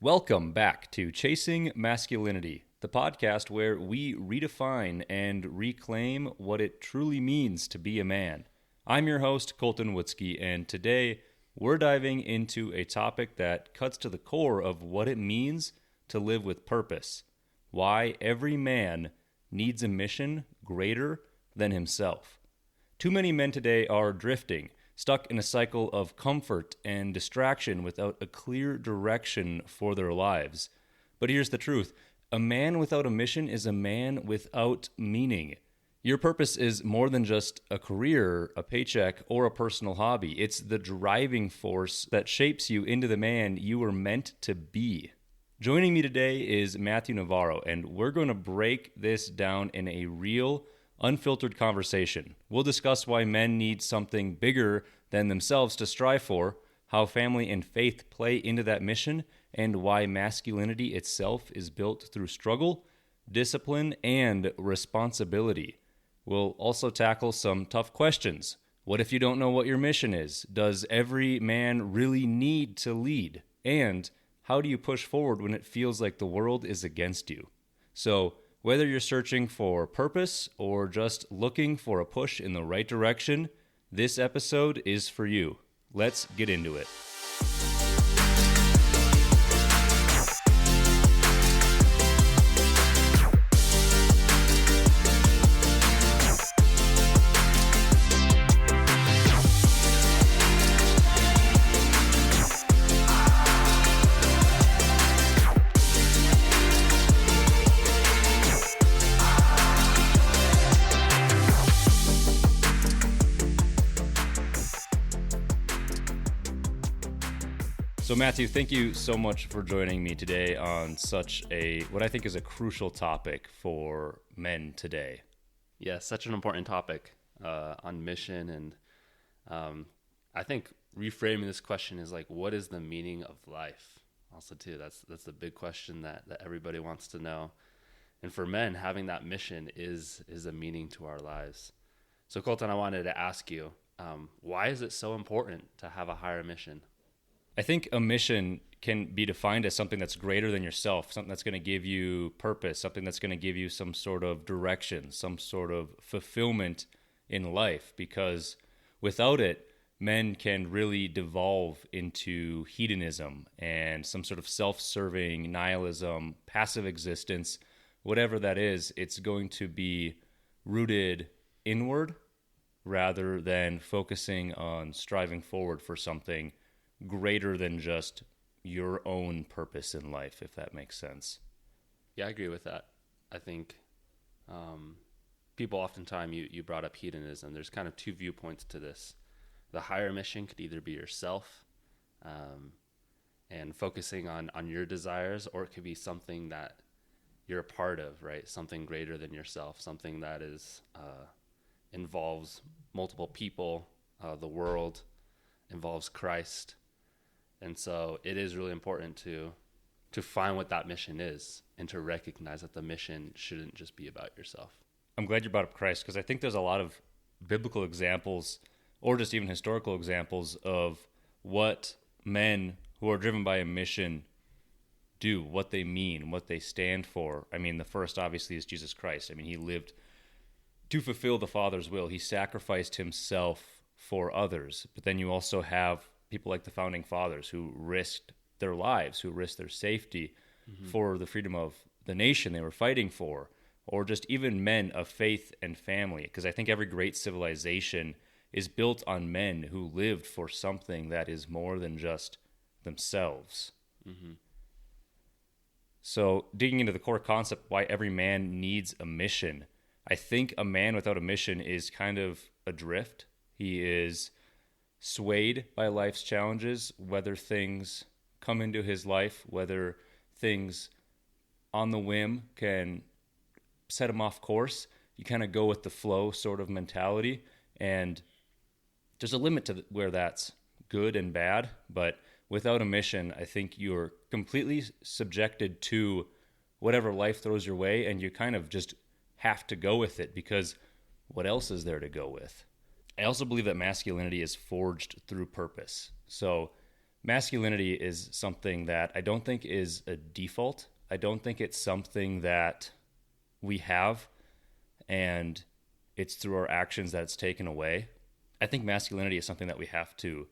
Welcome back to Chasing Masculinity, the podcast where we redefine and reclaim what it truly means to be a man. I'm your host, Colton Wutzke, and today we're diving into a topic that cuts to the core of what it means to live with purpose. Why every man needs a mission greater than himself. Too many men today are drifting, stuck in a cycle of comfort and distraction without a clear direction for their lives. But here's the truth. A man without a mission is a man without meaning. Your purpose is more than just a career, a paycheck, or a personal hobby. It's the driving force that shapes you into the man you were meant to be. Joining me today is Matthew Navarro, and we're going to break this down in a real, unfiltered conversation. We'll discuss why men need something bigger than themselves to strive for, how family and faith play into that mission, and why masculinity itself is built through struggle, discipline, and responsibility. We'll also tackle some tough questions. What if you don't know what your mission is? Does every man really need to lead? And how do you push forward when it feels like the world is against you? So, whether you're searching for purpose or just looking for a push in the right direction, this episode is for you. Let's get into it. So Matthew, thank you so much for joining me today on such what I think is a crucial topic for men today. Yeah, such an important topic on mission. And I think reframing this question is like, what is the meaning of life? Also too, that's the big question that everybody wants to know. And for men, having that mission is a meaning to our lives. So Colton, I wanted to ask you, why is it so important to have a higher mission? I think a mission can be defined as something that's greater than yourself, something that's going to give you purpose, something that's going to give you some sort of direction, some sort of fulfillment in life, because without it, men can really devolve into hedonism and some sort of self-serving nihilism, passive existence, whatever that is. It's going to be rooted inward rather than focusing on striving forward for something greater than just your own purpose in life, if that makes sense. Yeah, I agree with that. I think people oftentimes, you brought up hedonism. There's kind of two viewpoints to this. The higher mission could either be yourself and focusing on your desires, or it could be something that you're a part of, right? Something greater than yourself, something that is involves multiple people, the world, involves Christ. And so it is really important to find what that mission is and to recognize that the mission shouldn't just be about yourself. I'm glad you brought up Christ, because I think there's a lot of biblical examples or just even historical examples of what men who are driven by a mission do, what they mean, what they stand for. I mean, the first obviously is Jesus Christ. I mean, he lived to fulfill the Father's will. He sacrificed himself for others. But then you also have people like the founding fathers who risked their lives, who risked their safety for the freedom of the nation they were fighting for, or just even men of faith and family. Because I think every great civilization is built on men who lived for something that is more than just themselves. Mm-hmm. So digging into the core concept, why every man needs a mission, I think a man without a mission is kind of adrift. He is swayed by life's challenges, whether things come into his life, whether things on the whim can set him off course. You kind of go with the flow sort of mentality, and there's a limit to where that's good and bad, but without a mission, I think you're completely subjected to whatever life throws your way, and you kind of just have to go with it, because what else is there to go with? I also believe that masculinity is forged through purpose. So masculinity is something that I don't think is a default. I don't think it's something that we have and it's through our actions that it's taken away. I think masculinity is something that we have to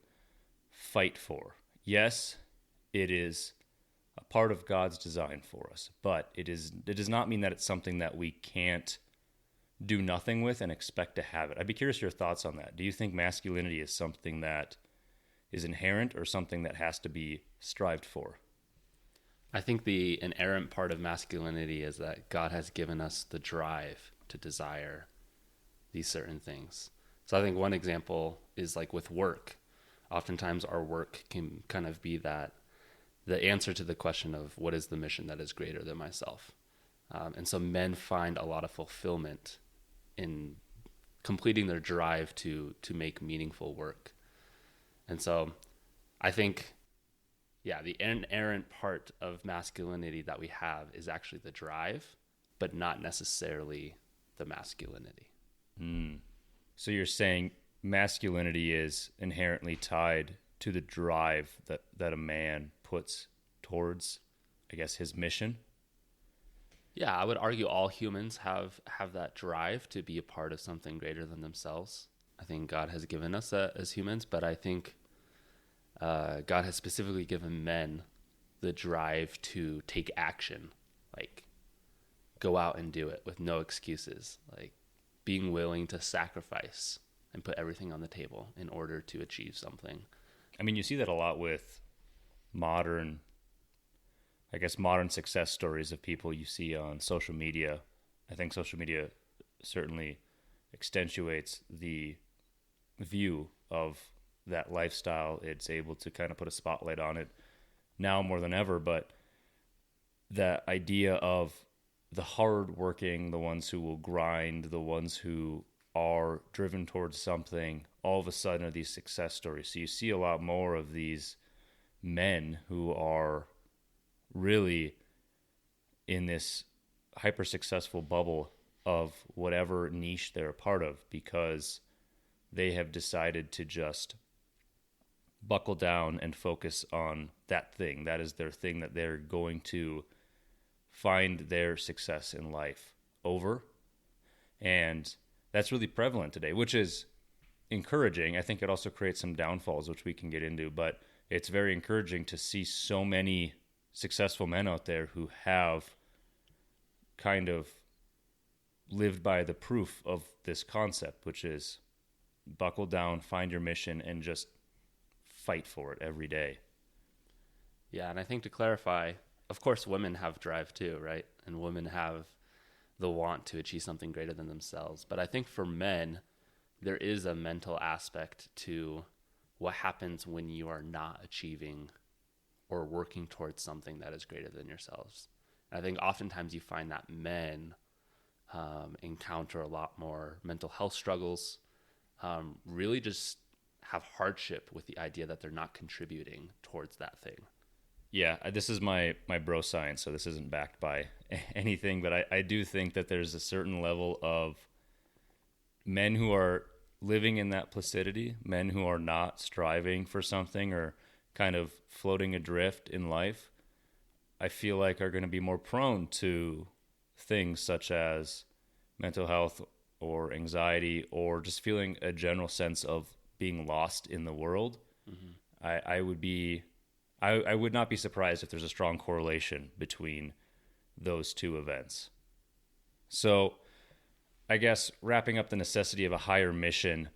fight for. Yes, it is a part of God's design for us, but it does not mean that it's something that we can't do nothing with and expect to have it. I'd be curious your thoughts on that. Do you think masculinity is something that is inherent or something that has to be strived for? I think the inerrant part of masculinity is that God has given us the drive to desire these certain things. So I think one example is like with work. Oftentimes our work can kind of be that the answer to the question of what is the mission that is greater than myself. And so men find a lot of fulfillment in completing their drive to make meaningful work. And so I think, the inerrant part of masculinity that we have is actually the drive, but not necessarily the masculinity. So you're saying masculinity is inherently tied to the drive that a man puts towards, I guess, his mission? Yeah, I would argue all humans have that drive to be a part of something greater than themselves. I think God has given us that as humans, but I think God has specifically given men the drive to take action, like go out and do it with no excuses, like being willing to sacrifice and put everything on the table in order to achieve something. I mean, you see that a lot with modern success stories of people you see on social media. I think social media certainly accentuates the view of that lifestyle. It's able to kind of put a spotlight on it now more than ever, but the idea of the hard-working, the ones who will grind, the ones who are driven towards something, all of a sudden are these success stories. So you see a lot more of these men who are really in this hyper-successful bubble of whatever niche they're a part of because they have decided to just buckle down and focus on that thing. That is their thing that they're going to find their success in life over. And that's really prevalent today, which is encouraging. I think it also creates some downfalls, which we can get into, but it's very encouraging to see so many successful men out there who have kind of lived by the proof of this concept, which is buckle down, find your mission, and just fight for it every day. Yeah, and I think to clarify, of course, women have drive too, right? And women have the want to achieve something greater than themselves. But I think for men, there is a mental aspect to what happens when you are not achieving or working towards something that is greater than yourselves. And I think oftentimes you find that men encounter a lot more mental health struggles, really just have hardship with the idea that they're not contributing towards that thing. Yeah, this is my bro science, so this isn't backed by anything, but I do think that there's a certain level of men who are living in that placidity, men who are not striving for something or kind of floating adrift in life, I feel like are going to be more prone to things such as mental health or anxiety or just feeling a general sense of being lost in the world. Mm-hmm. I would not be surprised if there's a strong correlation between those two events. So I guess wrapping up the necessity of a higher mission,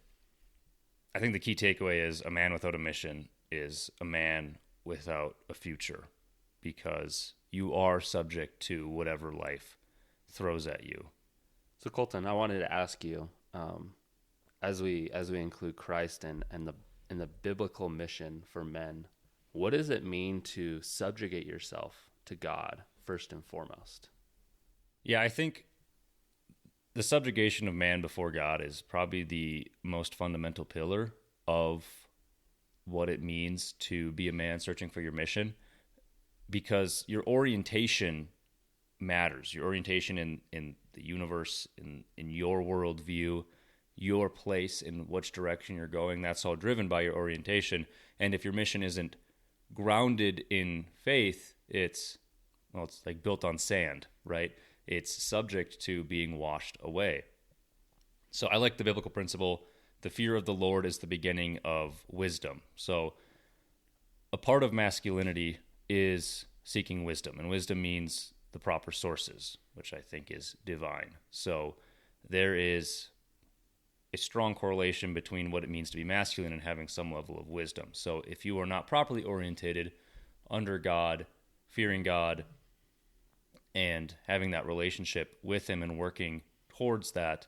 I think the key takeaway is a man without a mission is a man without a future, because you are subject to whatever life throws at you. So Colton, I wanted to ask you, as we include Christ and the biblical mission for men, what does it mean to subjugate yourself to God first and foremost? Yeah, I think the subjugation of man before God is probably the most fundamental pillar of what it means to be a man searching for your mission, because your orientation matters. Your orientation in the universe, in your worldview, your place in which direction you're going, that's all driven by your orientation. And if your mission isn't grounded in faith, it's like built on sand, right? It's subject to being washed away. So I like the biblical principle, the fear of the Lord is the beginning of wisdom. So a part of masculinity is seeking wisdom, and wisdom means the proper sources, which I think is divine. So there is a strong correlation between what it means to be masculine and having some level of wisdom. So if you are not properly orientated under God, fearing God, and having that relationship with him and working towards that,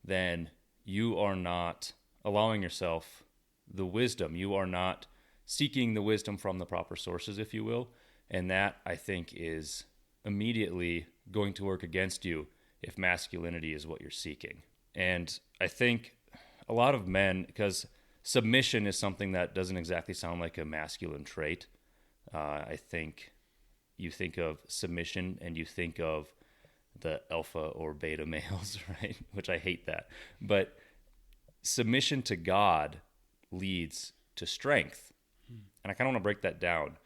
then you are not allowing yourself the wisdom. You are not seeking the wisdom from the proper sources, if you will. And that, I think, is immediately going to work against you if masculinity is what you're seeking. And I think a lot of men, because submission is something that doesn't exactly sound like a masculine trait. I think you think of submission and you think of the alpha or beta males, right? Which I hate that. But submission to God leads to strength. And I kind of want to break that down.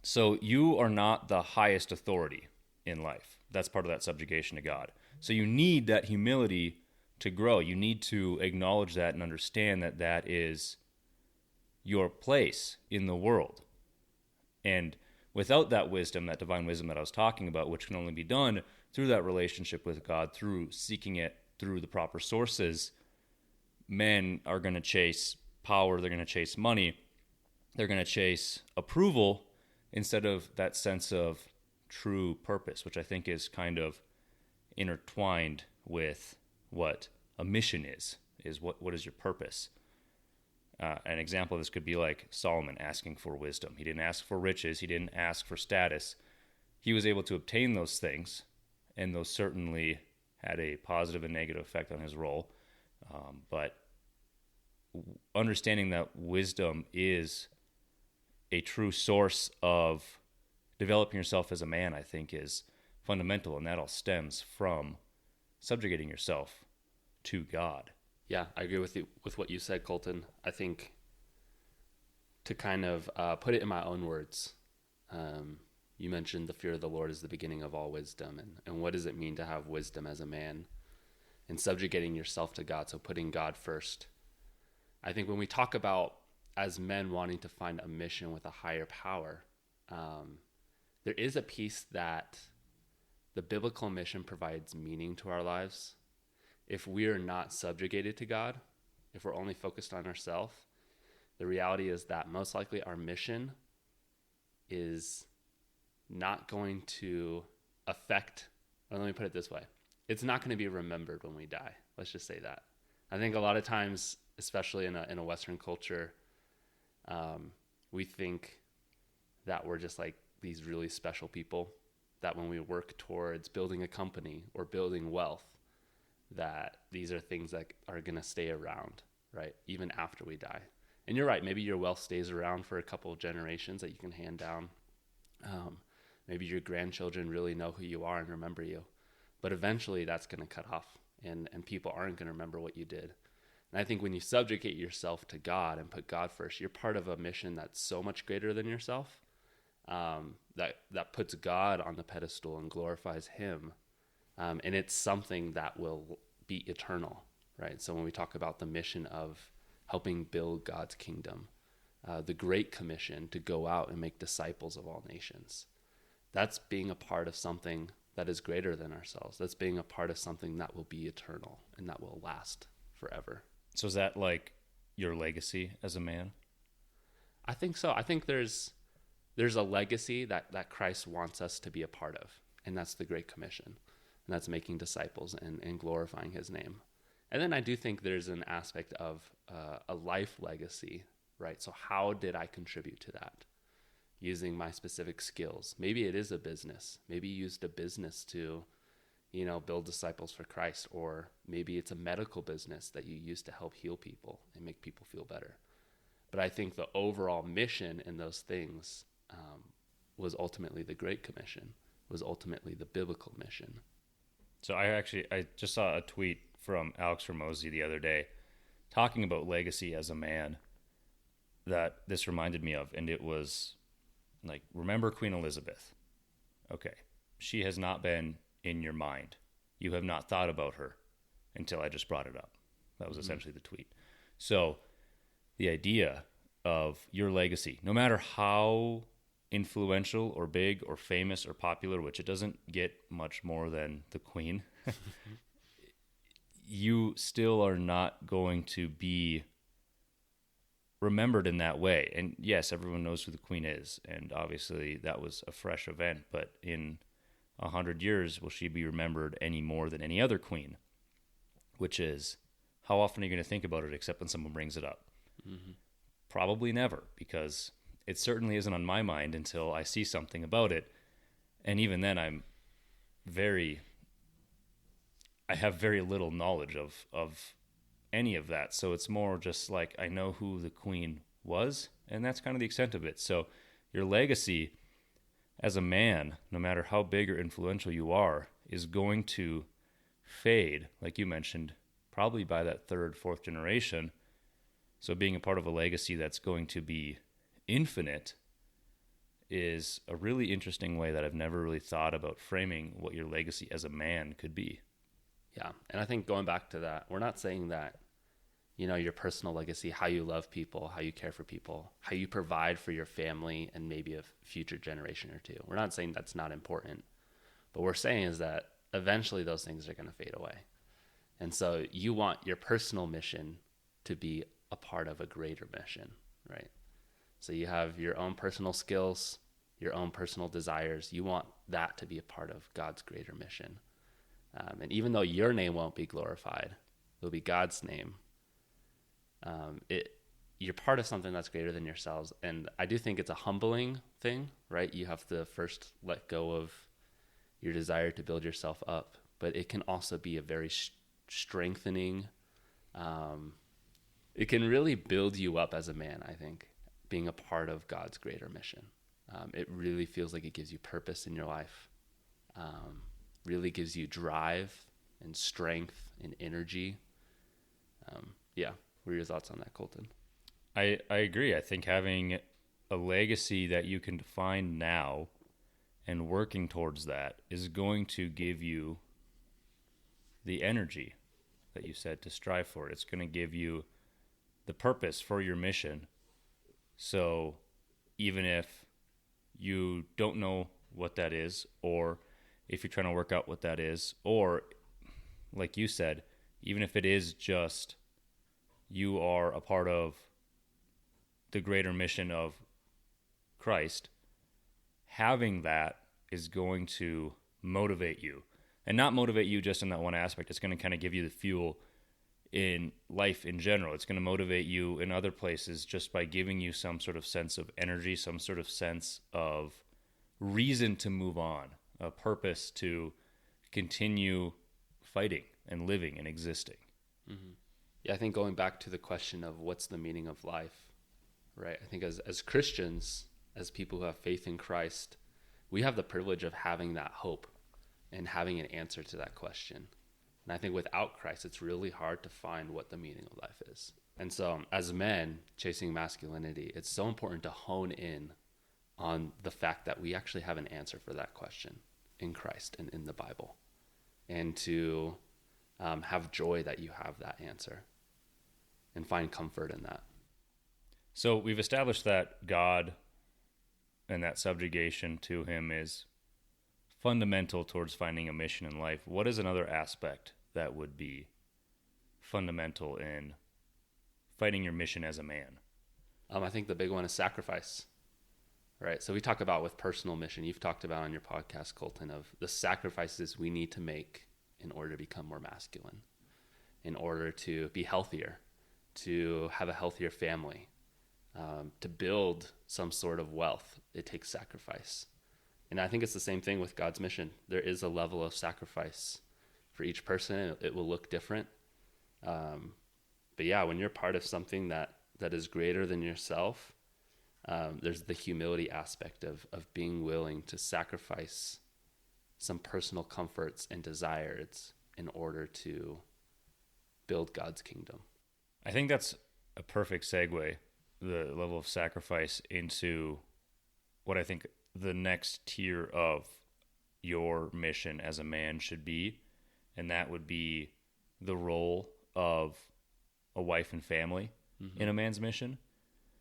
So you are not the highest authority in life. That's part of that subjugation to God. So you need that humility to grow. You need to acknowledge that and understand that that is your place in the world. And without that wisdom, that divine wisdom that I was talking about, which can only be done through that relationship with God, through seeking it through the proper sources, men are going to chase power, they're going to chase money, they're going to chase approval instead of that sense of true purpose, which I think is kind of intertwined with what a mission is what is your purpose. An example of this could be like Solomon asking for wisdom. He didn't ask for riches. He didn't ask for status. He was able to obtain those things, and those certainly had a positive and negative effect on his role. But understanding that wisdom is a true source of developing yourself as a man, I think, is fundamental, and that all stems from subjugating yourself to God. Yeah, I agree with you with what you said, Colton. I think to kind of put it in my own words, you mentioned the fear of the Lord is the beginning of all wisdom. And what does it mean to have wisdom as a man? And subjugating yourself to God, so putting God first. I think when we talk about as men wanting to find a mission with a higher power, there is a piece that the biblical mission provides meaning to our lives. If we are not subjugated to God, if we're only focused on ourselves, the reality is that most likely our mission is not going to affect, or let me put it this way, it's not going to be remembered when we die. Let's just say that. I think a lot of times, especially in a Western culture, we think that we're just like these really special people, that when we work towards building a company or building wealth, that these are things that are going to stay around, right? Even after we die. And you're right, maybe your wealth stays around for a couple of generations that you can hand down. Maybe your grandchildren really know who you are and remember you. But eventually that's going to cut off, and people aren't going to remember what you did. And I think when you subjugate yourself to God and put God first, you're part of a mission that's so much greater than yourself, that puts God on the pedestal and glorifies him. And it's something that will be eternal, right? So when we talk about the mission of helping build God's kingdom, the Great Commission to go out and make disciples of all nations, that's being a part of something that is greater than ourselves. That's being a part of something that will be eternal and that will last forever. So is that like your legacy as a man? I think so. I think there's a legacy that Christ wants us to be a part of, and that's the Great Commission. And that's making disciples and glorifying his name. And then I do think there's an aspect of a life legacy, right? So how did I contribute to that? Using my specific skills. Maybe it is a business. Maybe you used a business to, build disciples for Christ. Or maybe it's a medical business that you use to help heal people and make people feel better. But I think the overall mission in those things was ultimately the Great Commission, was ultimately the biblical mission. So I just saw a tweet from Alex Ramosi the other day talking about legacy as a man that this reminded me of, and it was like, remember Queen Elizabeth. Okay. She has not been in your mind. You have not thought about her until I just brought it up. That was essentially the tweet. So the idea of your legacy, no matter how influential or big or famous or popular, which it doesn't get much more than the Queen, you still are not going to be remembered in that way. And yes, everyone knows who the Queen is, and obviously that was a fresh event, but in 100 years, will she be remembered any more than any other queen? Which is, how often are you going to think about it except when someone brings it up? Mm-hmm. Probably never, because it certainly isn't on my mind until I see something about it. And even then, I have very little knowledge of any of that. So it's more just like, I know who the Queen was, and that's kind of the extent of it. So your legacy as a man, no matter how big or influential you are, is going to fade, like you mentioned, probably by that third, fourth generation. So being a part of a legacy that's going to be infinite is a really interesting way that I've never really thought about framing what your legacy as a man could be. Yeah, and I think going back to that, we're not saying that, your personal legacy, how you love people, how you care for people, how you provide for your family and maybe a future generation or two. We're not saying that's not important. But what we're saying is that eventually those things are going to fade away. And so you want your personal mission to be a part of a greater mission, right? So you have your own personal skills, your own personal desires. You want that to be a part of God's greater mission. And even though your name won't be glorified, it'll be God's name. You're part of something that's greater than yourselves. And I do think it's a humbling thing, right? You have to first let go of your desire to build yourself up, but it can also be a very strengthening. It can really build you up as a man, I think, being a part of God's greater mission. It really feels like it gives you purpose in your life, really gives you drive and strength and energy. What are your thoughts on that, Colton? I agree. I think having a legacy that you can define now and working towards that is going to give you the energy that you said to strive for. It's going to give you the purpose for your mission. So even if you don't know what that is, or if you're trying to work out what that is, or like you said, even if it is just you are a part of the greater mission of Christ, having that is going to motivate you. And not motivate you just in that one aspect. It's going to kind of give you the fuel in life in general. It's going to motivate you in other places just by giving you some sort of sense of energy, some sort of sense of reason to move on, a purpose to continue fighting and living and existing. Mm-hmm. Yeah, I think going back to the question of what's the meaning of life, right? I think as Christians, as people who have faith in Christ, we have the privilege of having that hope and having an answer to that question. And I think without Christ, it's really hard to find what the meaning of life is. And so as men chasing masculinity, it's so important to hone in on the fact that we actually have an answer for that question in Christ and in the Bible, and to have joy that you have that answer and find comfort in that. So we've established that God and that subjugation to him is fundamental towards finding a mission in life. What is another aspect that would be fundamental in fighting your mission as a man? I think the big one is sacrifice, right? So we talk about with personal mission, you've talked about on your podcast, Colton, of the sacrifices we need to make in order to become more masculine, in order to be healthier, to have a healthier family, to build some sort of wealth. It takes sacrifice. And I think it's the same thing with God's mission. There is a level of sacrifice for each person. It will look different. But yeah, when you're part of something that is greater than yourself, there's the humility aspect of being willing to sacrifice some personal comforts and desires in order to build God's kingdom. I think that's a perfect segue, the level of sacrifice, into what I think the next tier of your mission as a man should be, and that would be the role of a wife and family in a man's mission.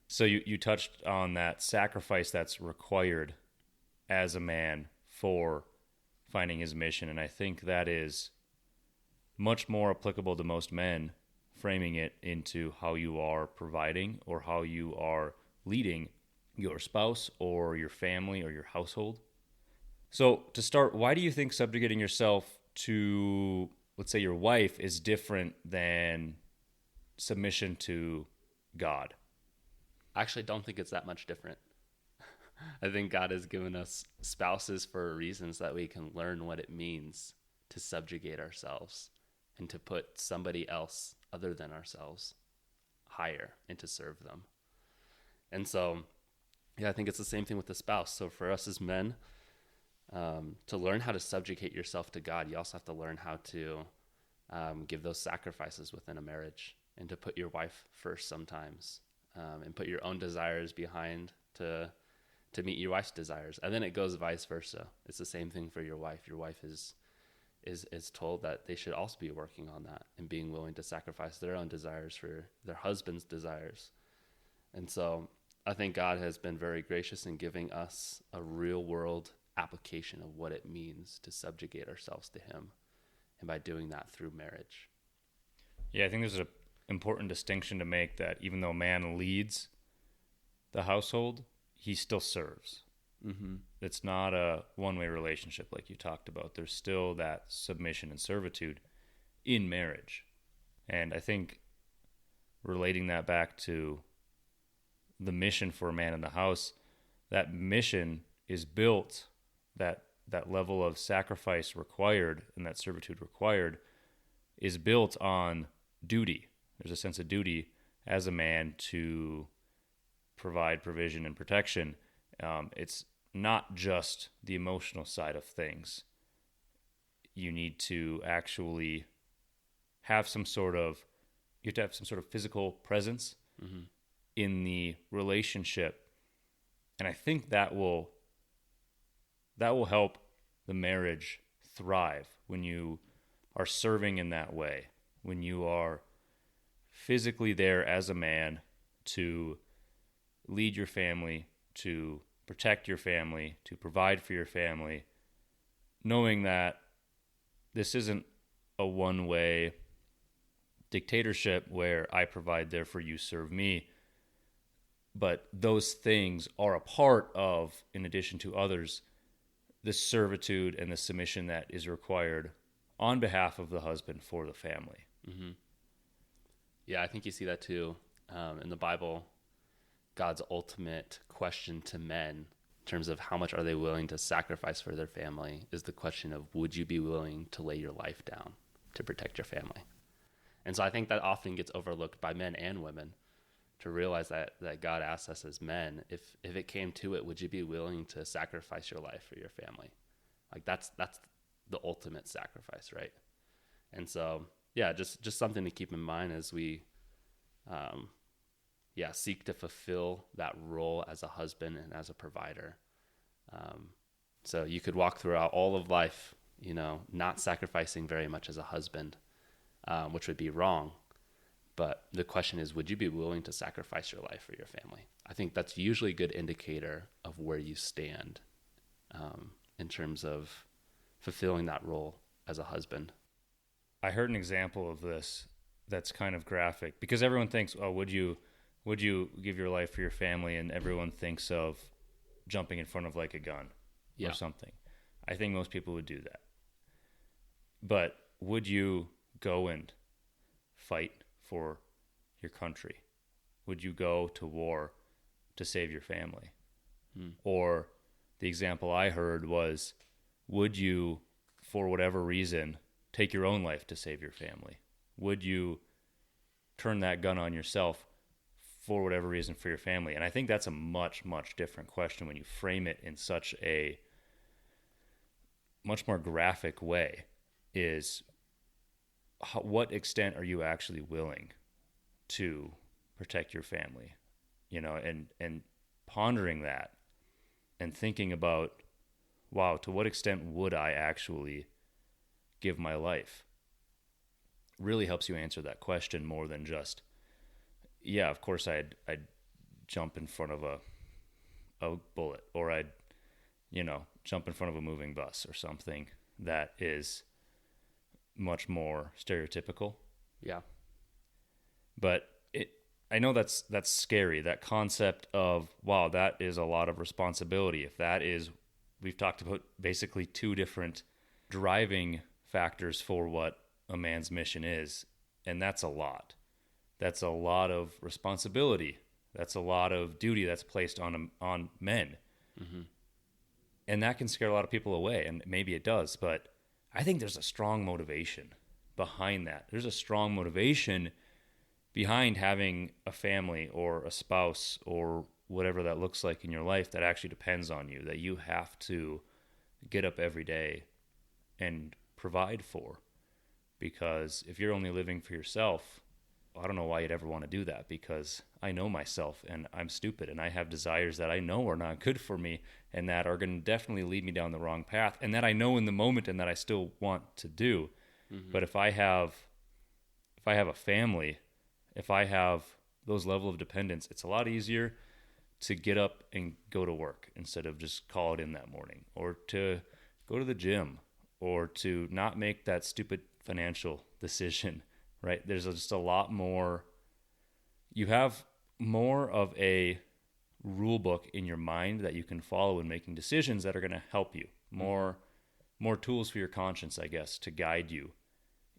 So you touched on that sacrifice that's required as a man for finding his mission, and I think that is much more applicable to most men, framing it into how you are providing or how you are leading your spouse or your family or your household. So to start, why do you think subjugating yourself to, let's say, your wife is different than submission to God? I actually don't think it's that much different. I think God has given us spouses for reasons that we can learn what it means to subjugate ourselves and to put somebody else other than ourselves higher and to serve them. And so, yeah, I think it's the same thing with the spouse. So for us as men, to learn how to subjugate yourself to God, you also have to learn how to give those sacrifices within a marriage and to put your wife first sometimes, and put your own desires behind to meet your wife's desires. And then it goes vice versa. It's the same thing for your wife. Your wife is told that they should also be working on that and being willing to sacrifice their own desires for their husband's desires. And so I think God has been very gracious in giving us a real world application of what it means to subjugate ourselves to him, and by doing that through marriage. Yeah, I think there's an important distinction to make, that even though man leads the household, he still serves. Mm-hmm. It's not a one-way relationship like you talked about. There's still that submission and servitude in marriage. And I think relating that back to the mission for a man in the house, that mission is built, that level of sacrifice required and that servitude required is built on duty. There's a sense of duty as a man to provide provision and protection. It's not just the emotional side of things. You need to actually have some sort of physical presence in the relationship. And I think that will help the marriage thrive when you are serving in that way, when you are physically there as a man to lead your family, to protect your family, to provide for your family, knowing that this isn't a one-way dictatorship where I provide, therefore you serve me. But those things are a part of, in addition to others, the servitude and the submission that is required on behalf of the husband for the family. Mm-hmm. Yeah, I think you see that too. In the Bible, God's ultimate question to men in terms of how much are they willing to sacrifice for their family is the question of, would you be willing to lay your life down to protect your family? And so I think that often gets overlooked by men and women, to realize that God asks us as men, if it came to it, would you be willing to sacrifice your life for your family? Like that's the ultimate sacrifice, right? And so, yeah, just something to keep in mind as we, seek to fulfill that role as a husband and as a provider. So you could walk throughout all of life, not sacrificing very much as a husband, which would be wrong. But the question is, would you be willing to sacrifice your life for your family? I think that's usually a good indicator of where you stand in terms of fulfilling that role as a husband. I heard an example of this that's kind of graphic, because everyone thinks, oh, would you give your life for your family? And everyone thinks of jumping in front of like a gun or something. I think most people would do that. But would you go and fight for your country? Would you go to war to save your family? Or the example I heard was, would you, for whatever reason, take your own life to save your family? Would you turn that gun on yourself for whatever reason for your family? And I think that's a much, much different question when you frame it in such a much more graphic way, is what extent are you actually willing to protect your family? And pondering that and thinking about, wow, to what extent would I actually give my life, really helps you answer that question more than just, yeah, of course I'd jump in front of a bullet, or I'd, jump in front of a moving bus or something that is much more stereotypical. Yeah. But I know that's scary, that concept of, wow, that is a lot of responsibility. If that is, we've talked about basically two different driving factors for what a man's mission is, and that's a lot. That's a lot of responsibility. That's a lot of duty that's placed on men. Mm-hmm. And that can scare a lot of people away, and maybe it does, but I think there's a strong motivation behind that. There's a strong motivation behind having a family or a spouse or whatever that looks like in your life that actually depends on you, that you have to get up every day and provide for. Because if you're only living for yourself, I don't know why you'd ever want to do that, because I know myself and I'm stupid and I have desires that I know are not good for me and that are going to definitely lead me down the wrong path, and that I know in the moment and that I still want to do. Mm-hmm. But if I have a family, if I have those level of dependence, it's a lot easier to get up and go to work instead of just call it in that morning, or to go to the gym, or to not make that stupid financial decision, right? There's just a lot more. You have more of a rule book in your mind that you can follow in making decisions that are going to help you. More tools for your conscience, I guess, to guide you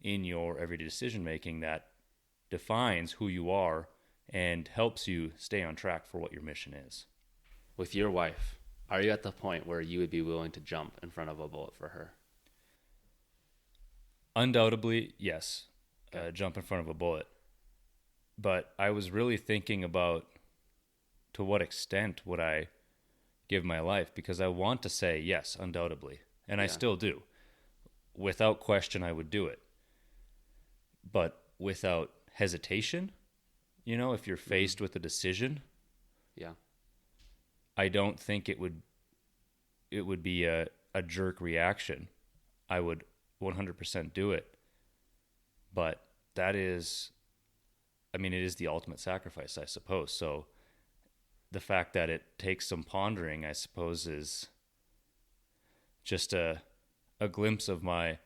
in your everyday decision making that defines who you are and helps you stay on track for what your mission is. With your wife, are you at the point where you would be willing to jump in front of a bullet for her? Undoubtedly, yes. Okay. Jump in front of a bullet. But I was really thinking about, to what extent would I give my life? Because I want to say yes, undoubtedly. And I still do. Without question, I would do it. But without hesitation, if you're faced with a decision, I don't think it would be a jerk reaction. I would 100% do it. But that is, it is the ultimate sacrifice, I suppose. So the fact that it takes some pondering, I suppose, is just a glimpse of my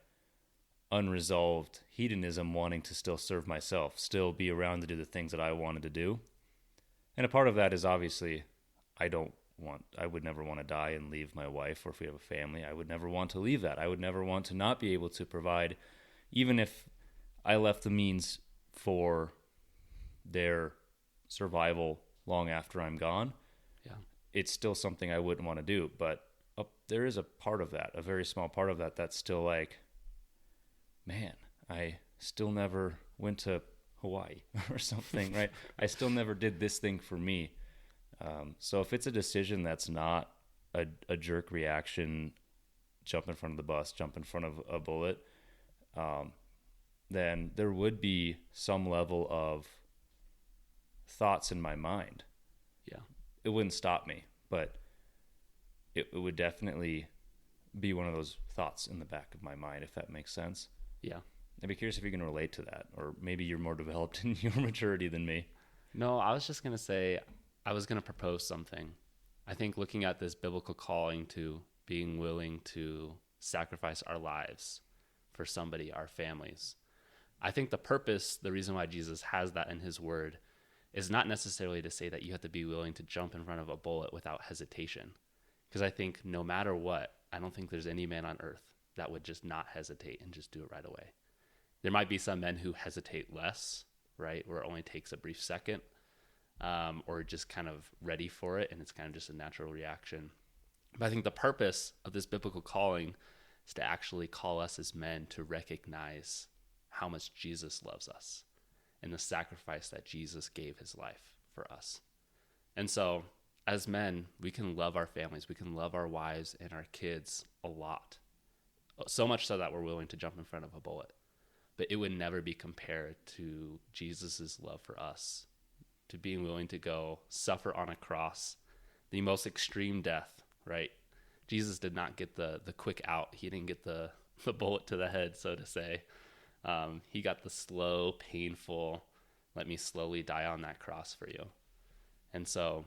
unresolved hedonism, wanting to still serve myself, still be around to do the things that I wanted to do. And a part of that is obviously I would never want to die and leave my wife, or if we have a family, I would never want to leave that. I would never want to not be able to provide, even if I left the means for their survival long after I'm gone. Yeah. It's still something I wouldn't want to do, but there is a part of that, a very small part of that, that's still like, man, I still never went to Hawaii or something, right? I still never did this thing for me. So if it's a decision that's not a jerk reaction, jump in front of the bus, jump in front of a bullet, then there would be some level of thoughts in my mind. Yeah. It wouldn't stop me, but it would definitely be one of those thoughts in the back of my mind, if that makes sense. Yeah. I'd be curious if you can relate to that, or maybe you're more developed in your maturity than me. No, I was just going to say, I was going to propose something. I think looking at this biblical calling to being willing to sacrifice our lives for somebody, our families, I think the reason why Jesus has that in his word is not necessarily to say that you have to be willing to jump in front of a bullet without hesitation. Because I think no matter what, I don't think there's any man on earth that would just not hesitate and just do it right away. There might be some men who hesitate less, right? Where it only takes a brief second, or just kind of ready for it, and it's kind of just a natural reaction. But I think the purpose of this biblical calling is to actually call us as men to recognize how much Jesus loves us and the sacrifice that Jesus gave his life for us. And so as men, we can love our families, we can love our wives and our kids a lot. So much so that we're willing to jump in front of a bullet. But it would never be compared to Jesus's love for us, to being willing to go suffer on a cross, the most extreme death right? Jesus did not get the quick out. He didn't get the bullet to the head, so to say. He got the slow, painful, let me slowly die on that cross for you. And so,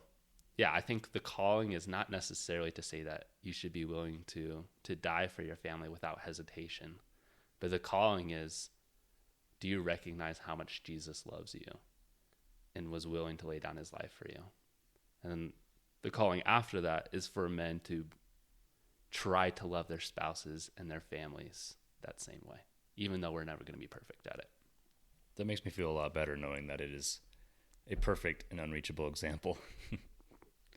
yeah, I think the calling is not necessarily to say that you should be willing to die for your family without hesitation. But the calling is, do you recognize how much Jesus loves you and was willing to lay down his life for you? And the calling after that is for men to try to love their spouses and their families that same way, even though we're never going to be perfect at it. That makes me feel a lot better knowing that it is a perfect and unreachable example.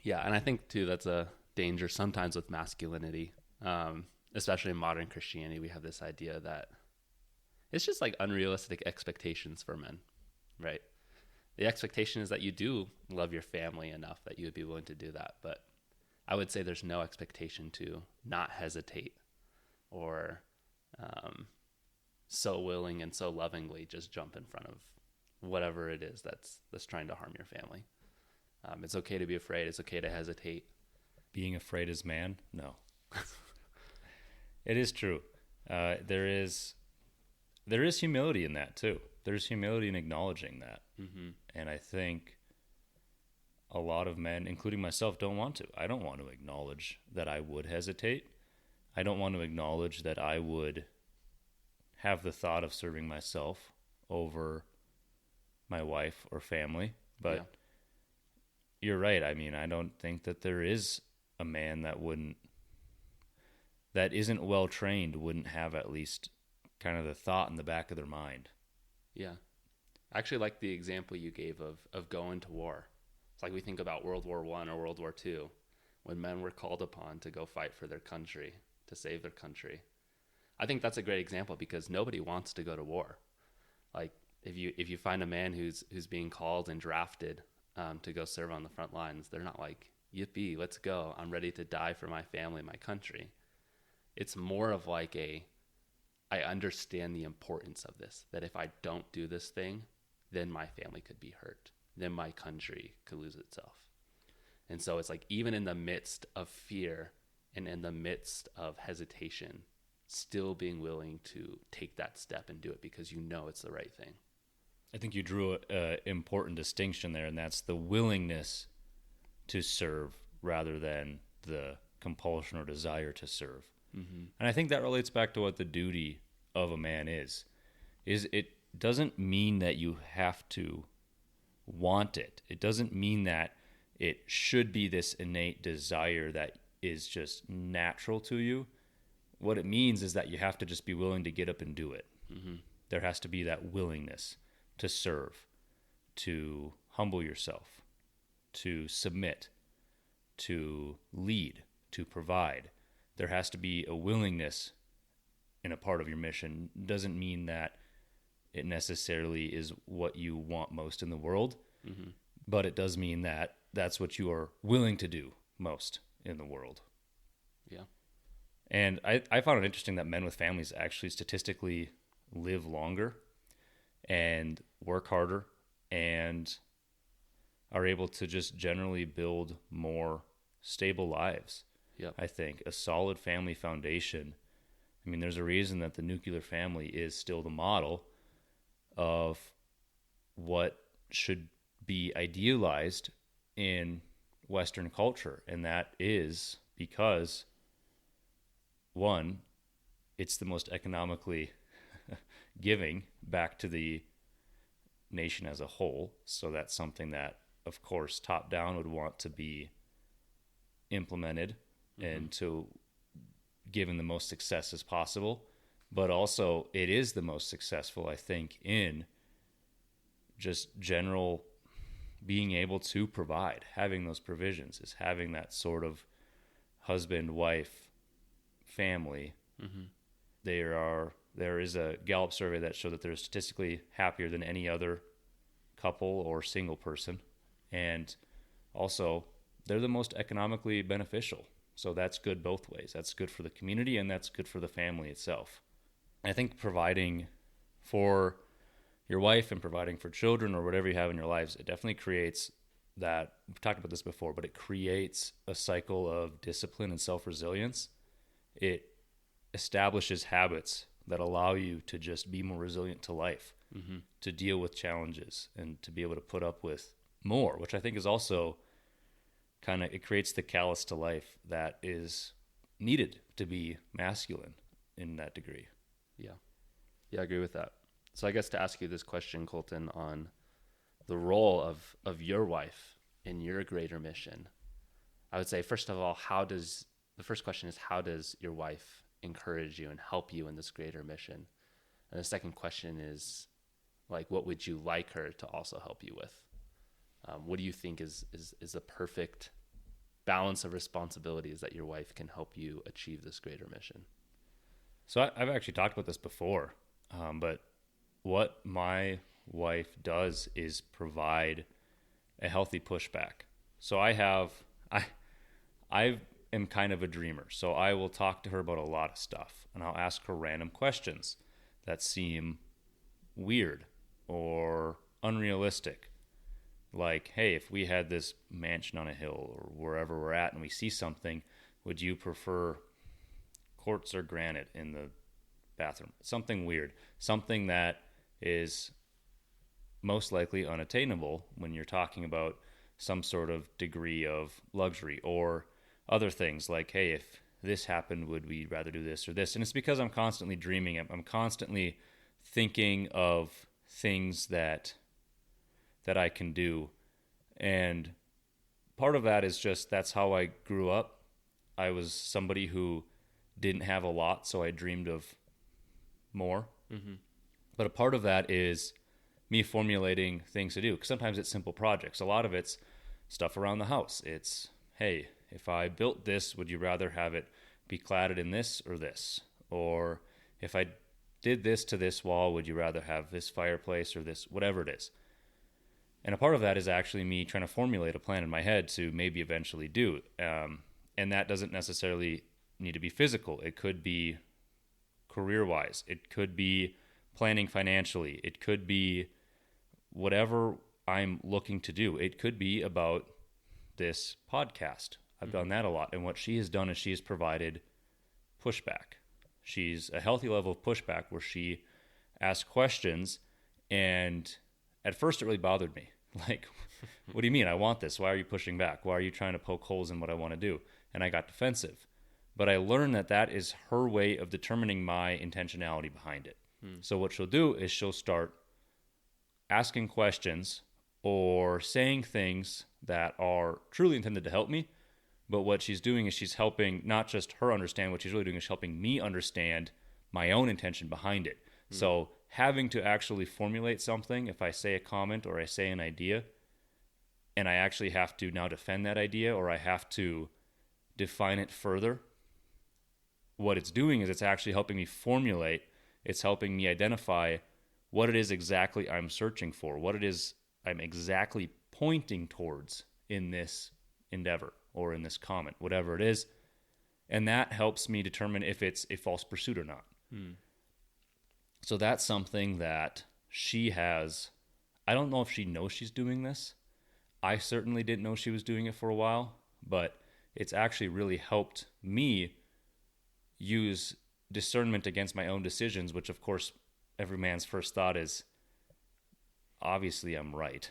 Yeah, and I think, too, that's a danger sometimes with masculinity, especially in modern Christianity. We have this idea that it's just like unrealistic expectations for men, right? The expectation is that you do love your family enough that you would be willing to do that. But I would say there's no expectation to not hesitate or so willing and so lovingly just jump in front of whatever it is that's trying to harm your family. It's okay to be afraid. It's okay to hesitate. Being afraid is man? No. It is true. There is humility in that too. There's humility in acknowledging that. Mm-hmm. And I think a lot of men, including myself, don't want to. I don't want to acknowledge that I would hesitate. I don't want to acknowledge that I would have the thought of serving myself over my wife or family. But yeah. You're right. I mean, I don't think that there is a man that isn't well trained, wouldn't have at least kind of the thought in the back of their mind. Yeah. I actually like the example you gave of going to war. It's like we think about World War I or World War II, when men were called upon to go fight for their country, to save their country. I think that's a great example because nobody wants to go to war. Like if you find a man who's being called and drafted to go serve on the front lines, they're not like, yippee, let's go. I'm ready to die for my family, my country. It's more of like I understand the importance of this, that if I don't do this thing, then my family could be hurt. Then my country could lose itself. And so it's like, even in the midst of fear and in the midst of hesitation, still being willing to take that step and do it because you know it's the right thing. I think you drew an important distinction there, and that's the willingness to serve rather than the compulsion or desire to serve. Mm-hmm. And I think that relates back to what the duty of a man is it doesn't mean that you have to want it. It doesn't mean that it should be this innate desire that is just natural to you. What it means is that you have to just be willing to get up and do it. Mm-hmm. There has to be that willingness to serve, to humble yourself, to submit, to lead, to provide. There has to be a willingness in a part of your mission. Doesn't mean that it necessarily is what you want most in the world, mm-hmm. but it does mean that that's what you are willing to do most in the world. Yeah. And I found it interesting that men with families actually statistically live longer and work harder and are able to just generally build more stable lives. Yep. I think a solid family foundation. I mean, there's a reason that the nuclear family is still the model of what should be idealized in Western culture. And that is because, one, it's the most economically giving back to the nation as a whole. So that's something that, of course, top down would want to be implemented and to given the most success as possible. But also it is the most successful, I think, in just general being able to provide. Having those provisions is having that sort of husband, wife, family. Mm-hmm. There is a Gallup survey that showed that they're statistically happier than any other couple or single person. And also, they're the most economically beneficial. So that's good both ways. That's good for the community and that's good for the family itself. I think providing for your wife and providing for children or whatever you have in your lives, it definitely creates that we've talked about this before, but it creates a cycle of discipline and self-resilience. It establishes habits that allow you to just be more resilient to life, to deal with challenges, and to be able to put up with more, which I think is also it creates the callus to life that is needed to be masculine in that degree. Yeah, I agree with that. So I guess to ask you this question, Colton, on the role of your wife in your greater mission, I would say, first of all, the first question is, how does your wife encourage you and help you in this greater mission? And the second question is, like, what would you like her to also help you with? What do you think is the perfect balance of responsibilities that your wife can help you achieve this greater mission? So I've actually talked about this before, but what my wife does is provide a healthy pushback. So I am kind of a dreamer, so I will talk to her about a lot of stuff, and I'll ask her random questions that seem weird or unrealistic. Like, hey, if we had this mansion on a hill or wherever we're at and we see something, would you prefer quartz or granite in the bathroom? Something weird, something that is most likely unattainable when you're talking about some sort of degree of luxury, or other things like, hey, if this happened, would we rather do this or this? And it's because I'm constantly dreaming. I'm constantly thinking of things that I can do. And part of that is just, that's how I grew up. I was somebody who didn't have a lot, so I dreamed of more. But a part of that is me formulating things to do, because sometimes it's simple projects. A lot of it's stuff around the house. It's, hey, if I built this, would you rather have it be cladded in this or this? Or if I did this to this wall, would you rather have this fireplace or this, whatever it is? And a part of that is actually me trying to formulate a plan in my head to maybe eventually do. And that doesn't necessarily need to be physical. It could be career-wise. It could be planning financially. It could be whatever I'm looking to do. It could be about this podcast. I've done that a lot. And what she has done is she has provided pushback. She's a healthy level of pushback where she asks questions, and at first it really bothered me. Like, what do you mean? I want this. Why are you pushing back? Why are you trying to poke holes in what I want to do? And I got defensive. But I learned that that is her way of determining my intentionality behind it. So what she'll do is she'll start asking questions or saying things that are truly intended to help me. But what she's doing is she's helping not just her understand, what she's really doing is helping me understand my own intention behind it. So having to actually formulate something, if I say a comment or I say an idea, and I actually have to now defend that idea, or I have to define it further, what it's doing is it's actually helping me formulate, it's helping me identify what it is exactly I'm searching for, what it is I'm exactly pointing towards in this endeavor or in this comment, whatever it is. And that helps me determine if it's a false pursuit or not. So that's something that she has. I don't know if she knows she's doing this. I certainly didn't know she was doing it for a while, but it's actually really helped me use discernment against my own decisions, which of course every man's first thought is, obviously I'm right.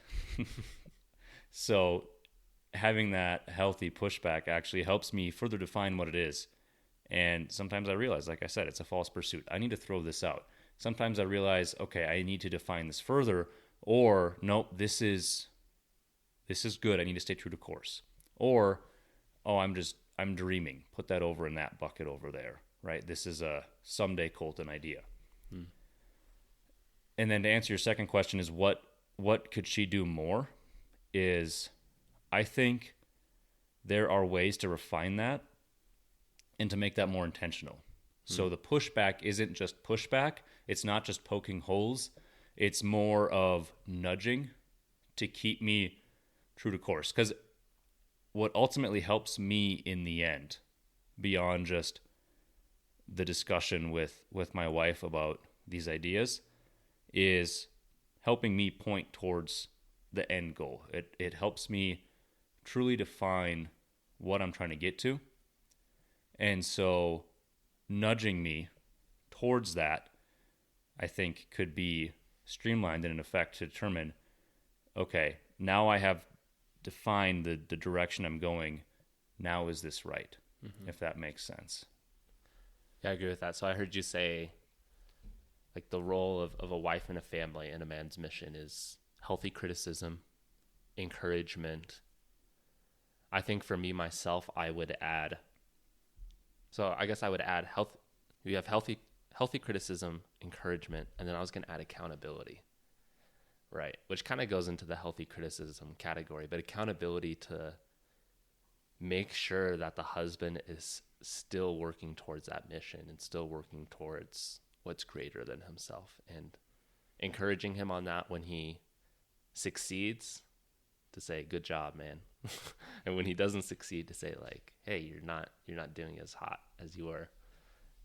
So having that healthy pushback actually helps me further define what it is. And sometimes I realize, like I said, it's a false pursuit. I need to throw this out. Sometimes I realize, okay, I need to define this further, or nope, this is good. I need to stay true to course. Or, oh, I'm dreaming. Put that over in that bucket over there, right? This is a someday Colton idea. And then to answer your second question is what could she do more? Is I think there are ways to refine that and to make that more intentional. So the pushback isn't just pushback. It's not just poking holes. It's more of nudging to keep me true to course. Because what ultimately helps me in the end, beyond just the discussion with my wife about these ideas, is helping me point towards the end goal. It helps me truly define what I'm trying to get to. And so nudging me towards that, I think, could be streamlined in effect to determine, okay, now I have defined the direction I'm going. Now is this right? If that makes sense. Yeah, I agree with that. So I heard you say, like, the role of a wife and a family in a man's mission is healthy criticism, encouragement. I think for me, myself, I would add, so I guess I would add health. We have healthy criticism, encouragement, and then I was going to add accountability, right? Which kind of goes into the healthy criticism category, but accountability to make sure that the husband is still working towards that mission and still working towards what's greater than himself, and encouraging him on that when he succeeds, to say, good job, man. And when he doesn't succeed, to say, like, hey, you're not doing as hot as you were.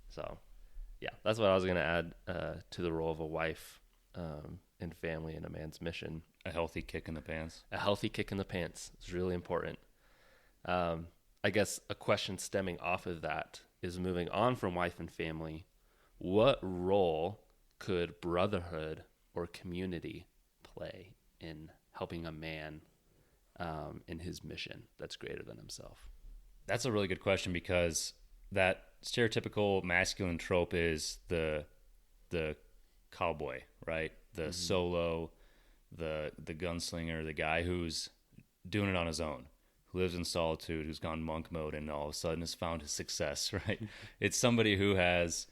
So yeah, that's what I was going to add to the role of a wife and family in a man's mission. A healthy kick in the pants. A healthy kick in the pants is really important. I guess a question stemming off of that is, moving on from wife and family, what role could brotherhood or community play in helping a man in his mission that's greater than himself? That's a really good question, because that stereotypical masculine trope is the cowboy, right? The solo, the gunslinger, the guy who's doing it on his own, who lives in solitude, who's gone monk mode, and all of a sudden has found his success, right? It's somebody who has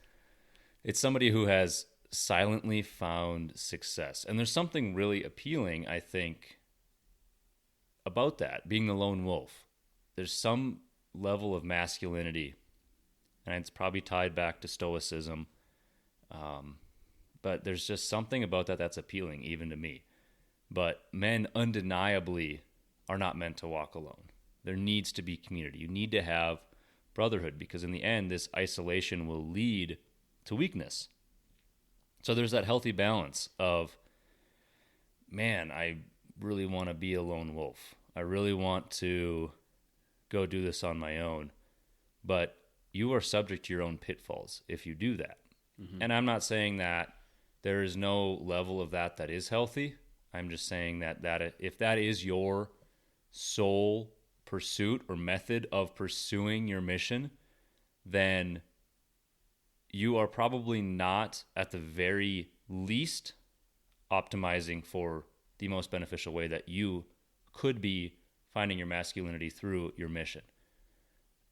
silently found success. And there's something really appealing, I think, about that, being the lone wolf. There's some level of masculinity, and it's probably tied back to stoicism, but there's just something about that that's appealing, even to me. But men undeniably are not meant to walk alone. There needs to be community. You need to have brotherhood, because in the end, this isolation will lead to weakness. So there's that healthy balance of, man, I really want to be a lone wolf. I really want to go do this on my own. But you are subject to your own pitfalls if you do that. And I'm not saying that there is no level of that is healthy. I'm just saying that if that is your sole pursuit or method of pursuing your mission, then you are probably not, at the very least, optimizing for the most beneficial way that you could be finding your masculinity through your mission.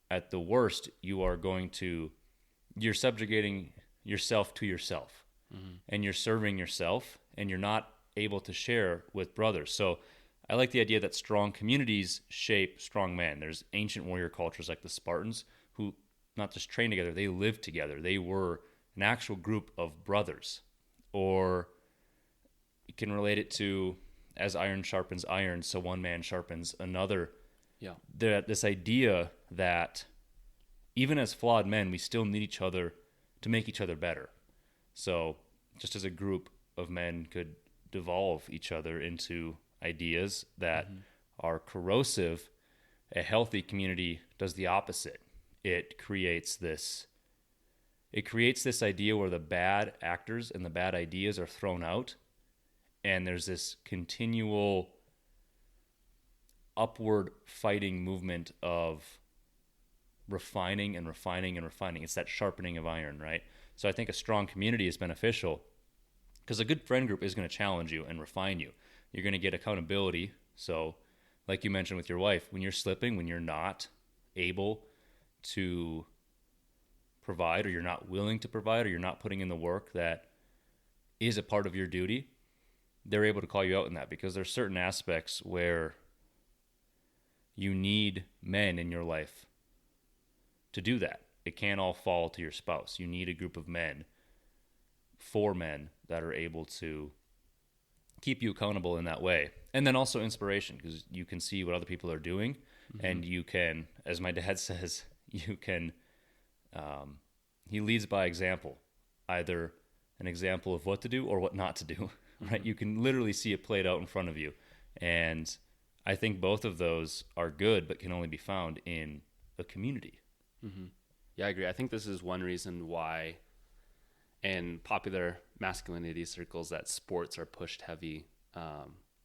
At the worst, you're subjugating yourself to yourself, and you're serving yourself, and you're not able to share with brothers. So I like the idea that strong communities shape strong men. There's ancient warrior cultures like the Spartans who not just trained together, they lived together. They were an actual group of brothers. Or you can relate it to, as iron sharpens iron, so one man sharpens another. Yeah. This idea that even as flawed men, we still need each other to make each other better. So just as a group of men could devolve each other into ideas that are corrosive, a healthy community does the opposite. It creates this idea where the bad actors and the bad ideas are thrown out, and there's this continual upward fighting movement of refining and refining and refining. It's that sharpening of iron, right? So I think a strong community is beneficial, because a good friend group is going to challenge you and refine you. You're going to get accountability. So like you mentioned with your wife, when you're slipping, when you're not able to provide, or you're not willing to provide, or you're not putting in the work that is a part of your duty, they're able to call you out in that, because there's certain aspects where you need men in your life to do that. It can't all fall to your spouse. You need a group of men, 4 men, that are able to keep you accountable in that way. And then also inspiration, because you can see what other people are doing, and you can, as my dad says, you can, he leads by example, either an example of what to do or what not to do, right? You can literally see it played out in front of you, And I think both of those are good, but can only be found in a community. Mm-hmm. Yeah, I agree. I think this is one reason why in popular masculinity circles that sports are pushed heavy.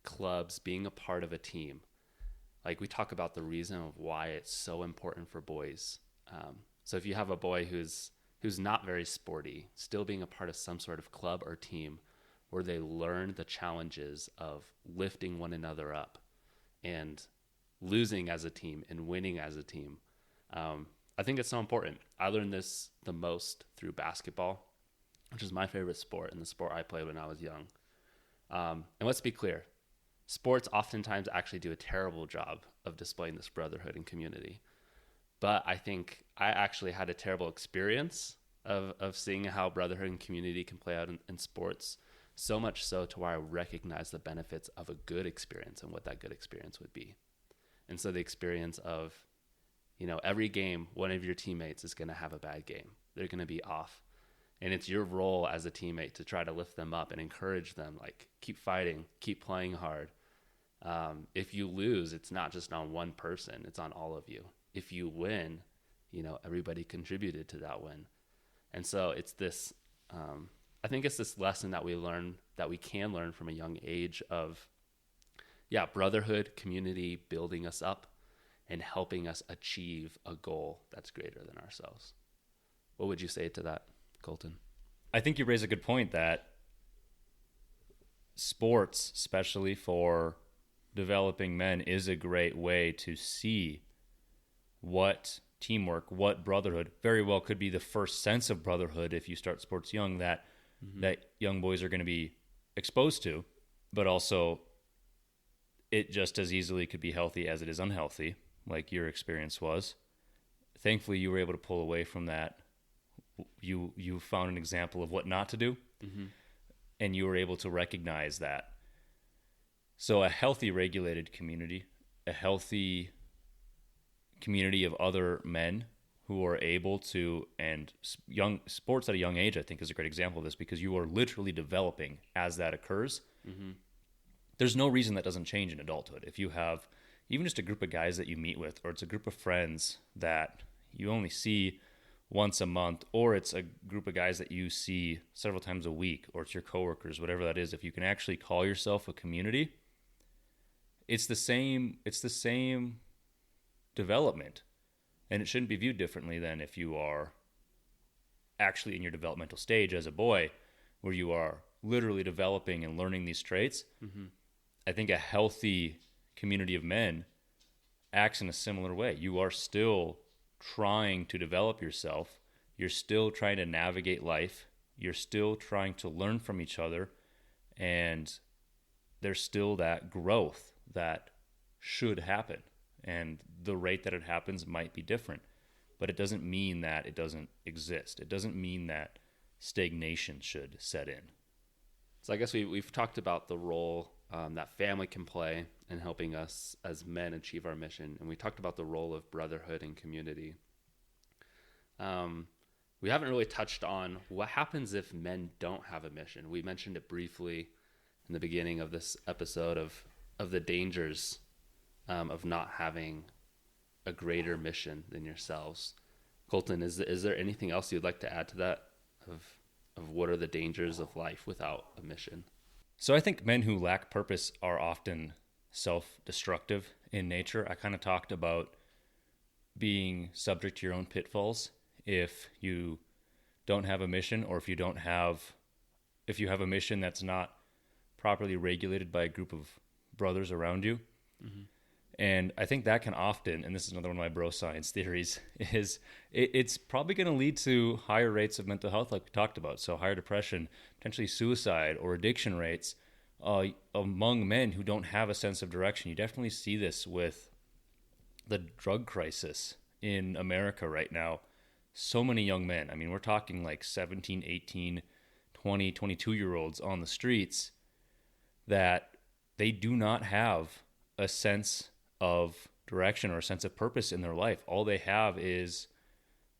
Clubs, being a part of a team. Like we talk about the reason of why it's so important for boys. So if you have a boy who's not very sporty, still being a part of some sort of club or team where they learn the challenges of lifting one another up and losing as a team and winning as a team. I think it's so important. I learned this the most through basketball, which is my favorite sport and the sport I played when I was young. And let's be clear, sports oftentimes actually do a terrible job of displaying this brotherhood and community. But I think I actually had a terrible experience of seeing how brotherhood and community can play out in sports, so much so to where I recognize the benefits of a good experience and what that good experience would be. And so the experience of, every game, one of your teammates is going to have a bad game. They're going to be off. And it's your role as a teammate to try to lift them up and encourage them, like, keep fighting, keep playing hard. If you lose, it's not just on one person, it's on all of you. If you win, everybody contributed to that win. And so it's this, I think it's this lesson that we can learn from a young age of, brotherhood, community, building us up and helping us achieve a goal that's greater than ourselves. What would you say to that, Colton? I think you raise a good point that sports, especially for developing men, is a great way to see what teamwork, what brotherhood very well could be the first sense of brotherhood if you start sports young that young boys are going to be exposed to, but also it just as easily could be healthy as it is unhealthy, like your experience was. Thankfully, you were able to pull away from that. You found an example of what not to do, and you were able to recognize that. So a healthy, regulated community, a healthy community of other men who are able to, and young sports at a young age, I think, is a great example of this because you are literally developing as that occurs. There's no reason that doesn't change in adulthood. If you have even just a group of guys that you meet with, or it's a group of friends that you only see once a month, or it's a group of guys that you see several times a week, or it's your coworkers, whatever that is, if you can actually call yourself a community, it's the same development. And it shouldn't be viewed differently than if you are actually in your developmental stage as a boy, where you are literally developing and learning these traits. I think a healthy community of men acts in a similar way. You are still trying to develop yourself. You're still trying to navigate life. You're still trying to learn from each other. And there's still that growth that should happen. And the rate that it happens might be different. But it doesn't mean that it doesn't exist. It doesn't mean that stagnation should set in. So I guess we've talked about the role that family can play in helping us as men achieve our mission. And we talked about the role of brotherhood and community. We haven't really touched on what happens if men don't have a mission. We mentioned it briefly in the beginning of this episode of the dangers of not having a greater mission than yourselves. Colton, is there anything else you'd like to add to that of what are the dangers of life without a mission? So I think men who lack purpose are often self-destructive in nature. I kind of talked about being subject to your own pitfalls if you don't have a mission, or if you have a mission that's not properly regulated by a group of brothers around you. And I think that can often, and this is another one of my bro science theories, is it's probably going to lead to higher rates of mental health, like we talked about. So higher depression, potentially suicide or addiction rates among men who don't have a sense of direction. You definitely see this with the drug crisis in America right now. So many young men, I mean, we're talking like 17, 18, 20, 22-year-olds on the streets that they do not have a sense of direction or a sense of purpose in their life. All they have is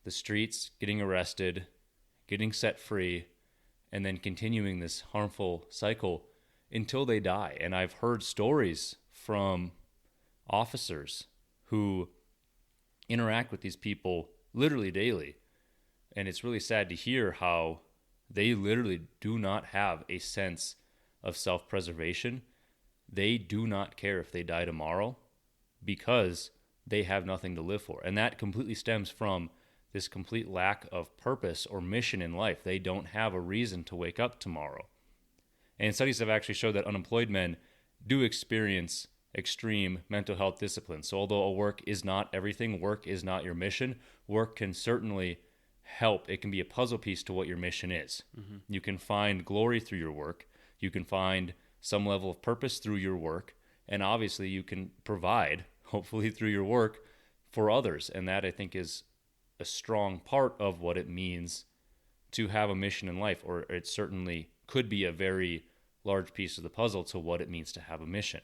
the streets, getting arrested, getting set free, and then continuing this harmful cycle until they die. And I've heard stories from officers who interact with these people literally daily. And it's really sad to hear how they literally do not have a sense of self-preservation. They do not care if they die tomorrow because they have nothing to live for. And that completely stems from this complete lack of purpose or mission in life. They don't have a reason to wake up tomorrow. And studies have actually showed that unemployed men do experience extreme mental health discipline. So although a work is not everything, work is not your mission, work can certainly help. It can be a puzzle piece to what your mission is. Mm-hmm. You can find glory through your work. You can find some level of purpose through your work. And obviously you can provide, hopefully through your work, for others. And that, I think, is a strong part of what it means to have a mission in life, or it certainly could be a very large piece of the puzzle to what it means to have a mission.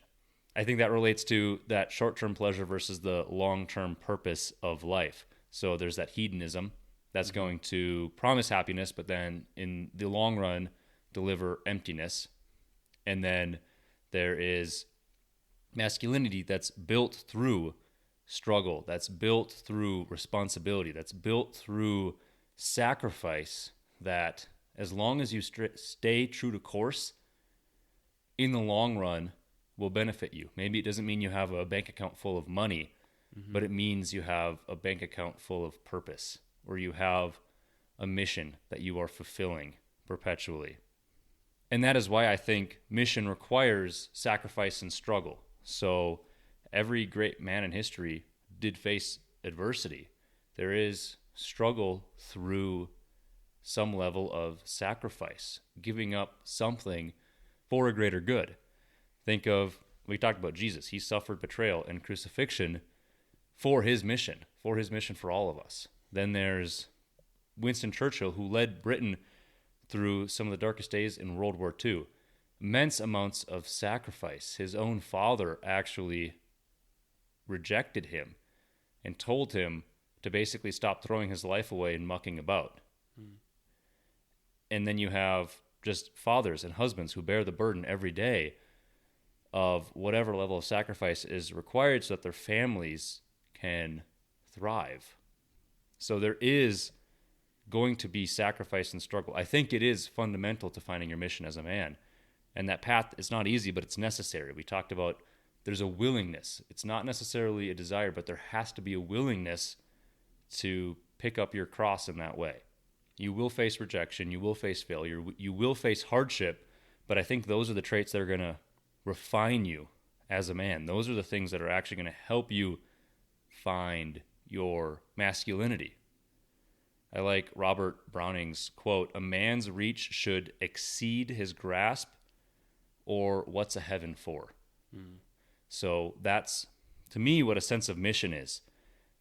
I think that relates to that short-term pleasure versus the long-term purpose of life. So there's that hedonism that's going to promise happiness, but then in the long run, deliver emptiness. And then there is masculinity that's built through struggle, that's built through responsibility, that's built through sacrifice, that as long as you stay true to course, in the long run will benefit you. Maybe it doesn't mean you have a bank account full of money, but it means you have a bank account full of purpose, or you have a mission that you are fulfilling perpetually. And that is why I think mission requires sacrifice and struggle. So every great man in history did face adversity. There is struggle through some level of sacrifice, giving up something for a greater good. Think of, we talked about Jesus. He suffered betrayal and crucifixion for his mission for all of us. Then there's Winston Churchill, who led Britain through some of the darkest days in World War II. Immense amounts of sacrifice. His own father actually rejected him and told him to basically stop throwing his life away and mucking about. And then you have just fathers and husbands who bear the burden every day of whatever level of sacrifice is required so that their families can thrive. So there is going to be sacrifice and struggle. I think it is fundamental to finding your mission as a man. And that path is not easy, but it's necessary. We talked about there's a willingness. It's not necessarily a desire, but there has to be a willingness to pick up your cross in that way. You will face rejection. You will face failure. You will face hardship. But I think those are the traits that are going to refine you as a man. Those are the things that are actually going to help you find your masculinity. I like Robert Browning's quote, "A man's reach should exceed his grasp, or what's a heaven for?" So that's, to me, what a sense of mission is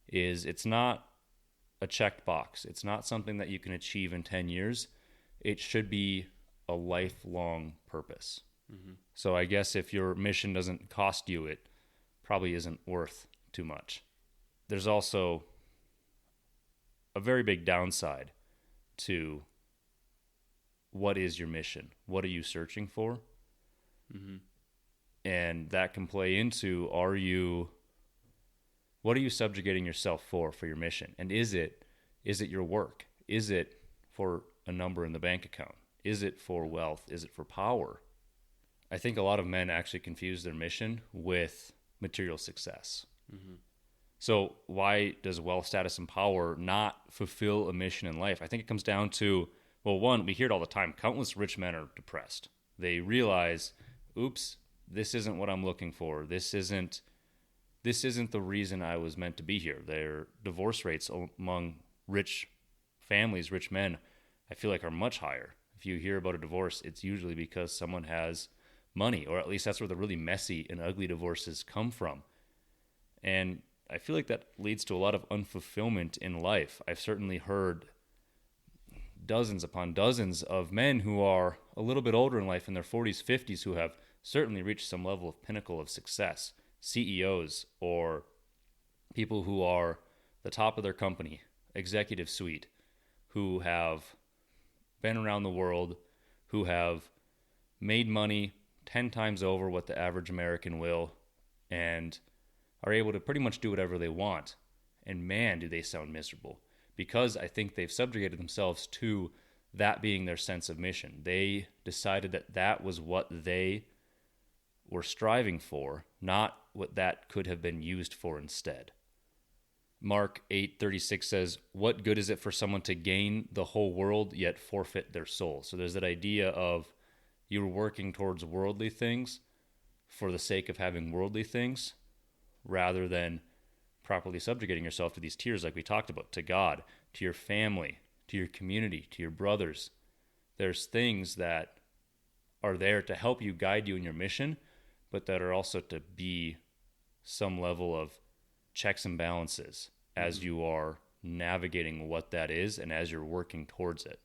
it's not a checked box. It's not something that you can achieve in 10 years. It should be a lifelong purpose. So I guess if your mission doesn't cost you, it probably isn't worth too much. There's also a very big downside to what is your mission? What are you searching for? And that can play into, what are you subjugating yourself for your mission? And is it your work? Is it for a number in the bank account? Is it for wealth? Is it for power? I think a lot of men actually confuse their mission with material success. So why does wealth, status, and power not fulfill a mission in life? I think it comes down to, well, one, we hear it all the time. Countless rich men are depressed. They realize, oops, this isn't what I'm looking for. This isn't the reason I was meant to be here. Their divorce rates among rich families, rich men, I feel like are much higher. If you hear about a divorce, it's usually because someone has money, or at least that's where the really messy and ugly divorces come from. And I feel like that leads to a lot of unfulfillment in life. I've certainly heard dozens upon dozens of men who are a little bit older in life, in their 40s, 50s, who have certainly reached some level of pinnacle of success, CEOs or people who are the top of their company, executive suite, who have been around the world, who have made money 10 times over what the average American will, and are able to pretty much do whatever they want. And man, do they sound miserable, because I think they've subjugated themselves to that being their sense of mission. They decided that that was what they were striving for, not what that could have been used for instead. Mark 8:36 says, "What good is it for someone to gain the whole world yet forfeit their soul?" So there's that idea of you're working towards worldly things for the sake of having worldly things, rather than properly subjugating yourself to these tiers like we talked about, to God, to your family, to your community, to your brothers. There's things that are there to help you, guide you in your mission, but that are also to be some level of checks and balances as you are navigating what that is and as you're working towards it.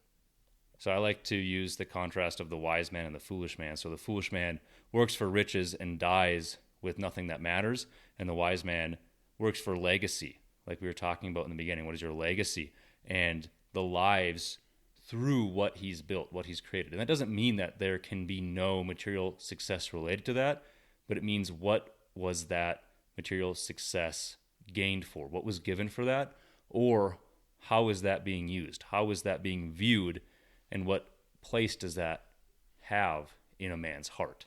So I like to use the contrast of the wise man and the foolish man. So the foolish man works for riches and dies with nothing that matters, and the wise man works for legacy, like we were talking about in the beginning. What is your legacy? And the lives through what he's built, what he's created. And that doesn't mean that there can be no material success related to that, but it means what was that material success gained for? What was given for that? Or how is that being used? How is that being viewed? And what place does that have in a man's heart?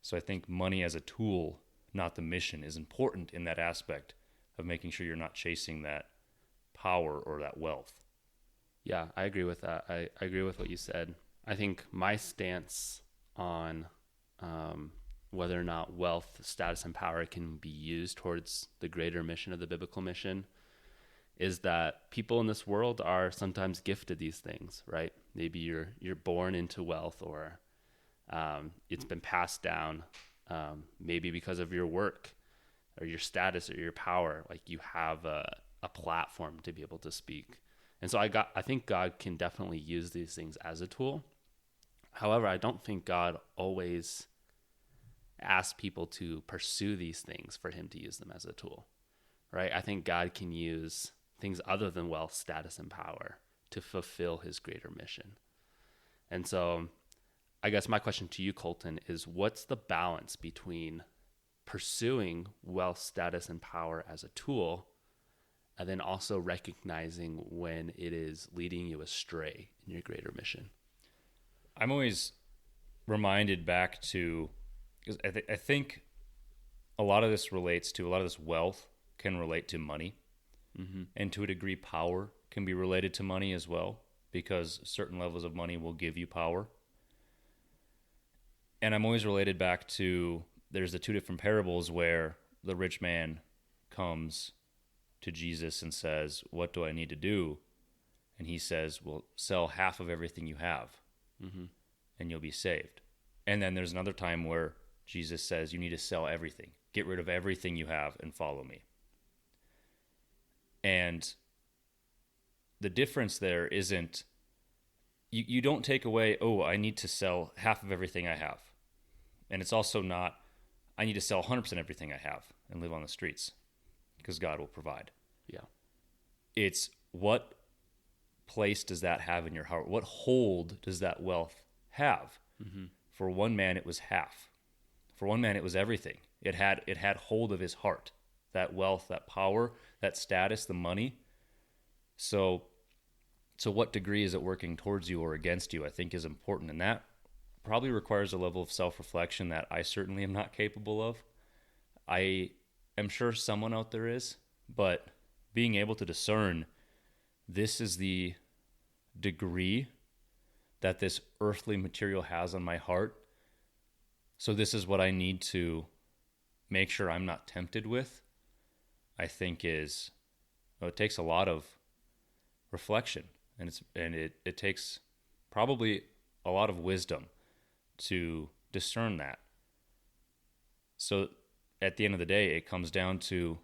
So I think money as a tool, not the mission, is important in that aspect of making sure you're not chasing that power or that wealth. Yeah, I agree with that. I agree with what you said. I think my stance on whether or not wealth, status, and power can be used towards the greater mission of the biblical mission is that people in this world are sometimes gifted these things, right? Maybe you're born into wealth, or it's been passed down, maybe because of your work or your status or your power. Like you have a platform to be able to speak. And so I think God can definitely use these things as a tool. However, I don't think God always asks people to pursue these things for him to use them as a tool, right? I think God can use things other than wealth, status, and power to fulfill his greater mission. And so I guess my question to you, Colton, is what's the balance between pursuing wealth, status, and power as a tool, and then also recognizing when it is leading you astray in your greater mission? I'm always reminded back to, because I think a lot of this relates to, a lot of this wealth can relate to money. Mm-hmm. And to a degree, power can be related to money as well, because certain levels of money will give you power. And I'm always related back to, there's the two different parables where the rich man comes to Jesus and says, "What do I need to do?" And he says, "Well, sell half of everything you have, mm-hmm. and you'll be saved." And then there's another time where Jesus says, "You need to sell everything. Get rid of everything you have and follow me." And the difference there isn't, you don't take away, "Oh, I need to sell half of everything I have." And it's also not, "I need to sell 100% everything I have and live on the streets," because God will provide. Yeah. It's what place does that have in your heart? What hold does that wealth have? Mm-hmm. For one man, it was half. For one man, it was everything. It had hold of his heart, that wealth, that power, that status, the money. So what degree is it working towards you or against you, I think is important. And that probably requires a level of self-reflection that I certainly am not capable of. I am sure someone out there is, but being able to discern, this is the degree that this earthly material has on my heart, so this is what I need to make sure I'm not tempted with, I think is, it takes a lot of reflection, and it takes probably a lot of wisdom to discern that. So at the end of the day, it comes down to,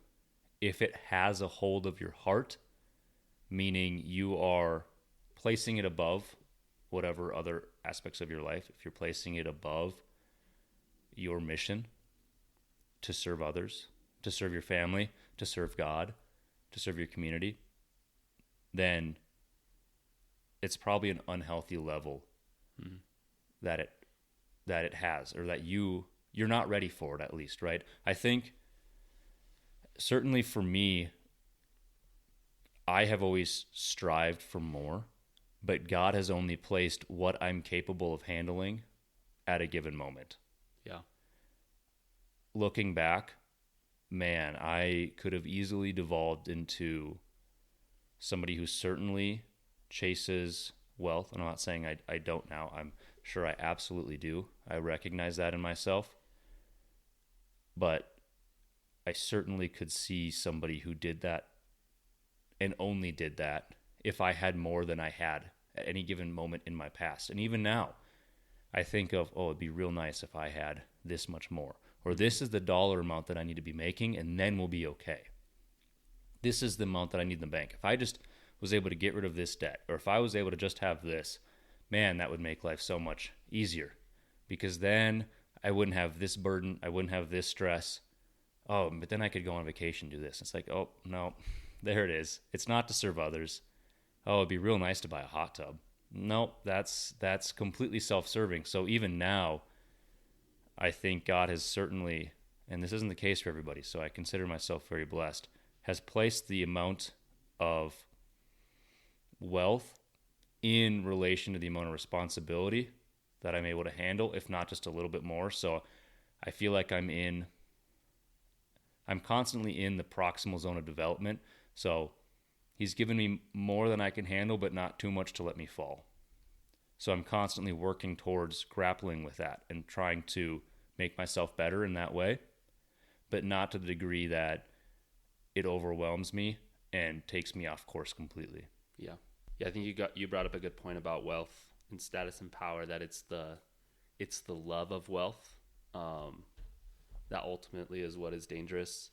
if it has a hold of your heart, meaning you are placing it above whatever other aspects of your life, if you're placing it above your mission to serve others, to serve your family, to serve God, to serve your community, then it's probably an unhealthy level that it has, or that you're not ready for it, at least, right? I think certainly for me, I have always strived for more, but God has only placed what I'm capable of handling at a given moment. Yeah. Looking back, man, I could have easily devolved into somebody who certainly chases wealth. And I'm not saying I don't now. I'm sure I absolutely do. I recognize that in myself. But I certainly could see somebody who did that and only did that if I had more than I had at any given moment in my past. And even now, I think of, oh, it'd be real nice if I had this much more. Or this is the dollar amount that I need to be making, and then we'll be okay. This is the amount that I need in the bank. If I just was able to get rid of this debt, or if I was able to just have this, man, that would make life so much easier. Because then I wouldn't have this burden, I wouldn't have this stress. Oh, but then I could go on vacation, do this. It's like, oh, no, there it is. It's not to serve others. Oh, it'd be real nice to buy a hot tub. Nope, that's completely self-serving. So even now, I think God has certainly, and this isn't the case for everybody, so I consider myself very blessed, has placed the amount of wealth in relation to the amount of responsibility that I'm able to handle, if not just a little bit more. So I feel like I'm constantly in the proximal zone of development. So he's given me more than I can handle, but not too much to let me fall. So I'm constantly working towards grappling with that and trying to make myself better in that way, but not to the degree that it overwhelms me and takes me off course completely. Yeah. Yeah, I think you brought up a good point about wealth and status and power, that it's the love of wealth that ultimately is what is dangerous.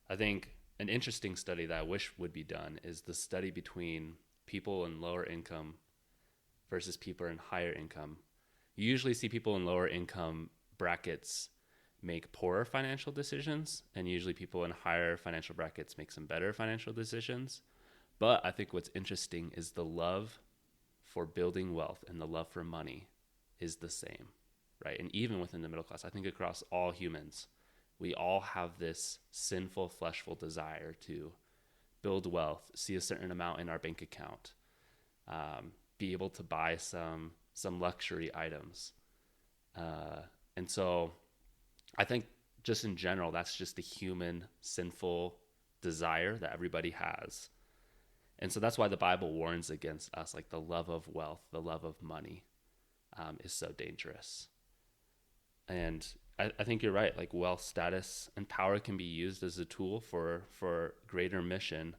I think an interesting study that I wish would be done is the study between people in lower income versus people in higher income. You usually see people in lower income brackets make poorer financial decisions, and usually people in higher financial brackets make some better financial decisions. But I think what's interesting is the love for building wealth and the love for money is the same, right? And even within the middle class, I think across all humans, we all have this sinful, fleshful desire to build wealth, see a certain amount in our bank account, be able to buy some luxury items. And so I think just in general, that's just the human sinful desire that everybody has. And so that's why the Bible warns against us, like the love of wealth, the love of money is so dangerous. And I think you're right. Like wealth, status, and power can be used as a tool for greater mission.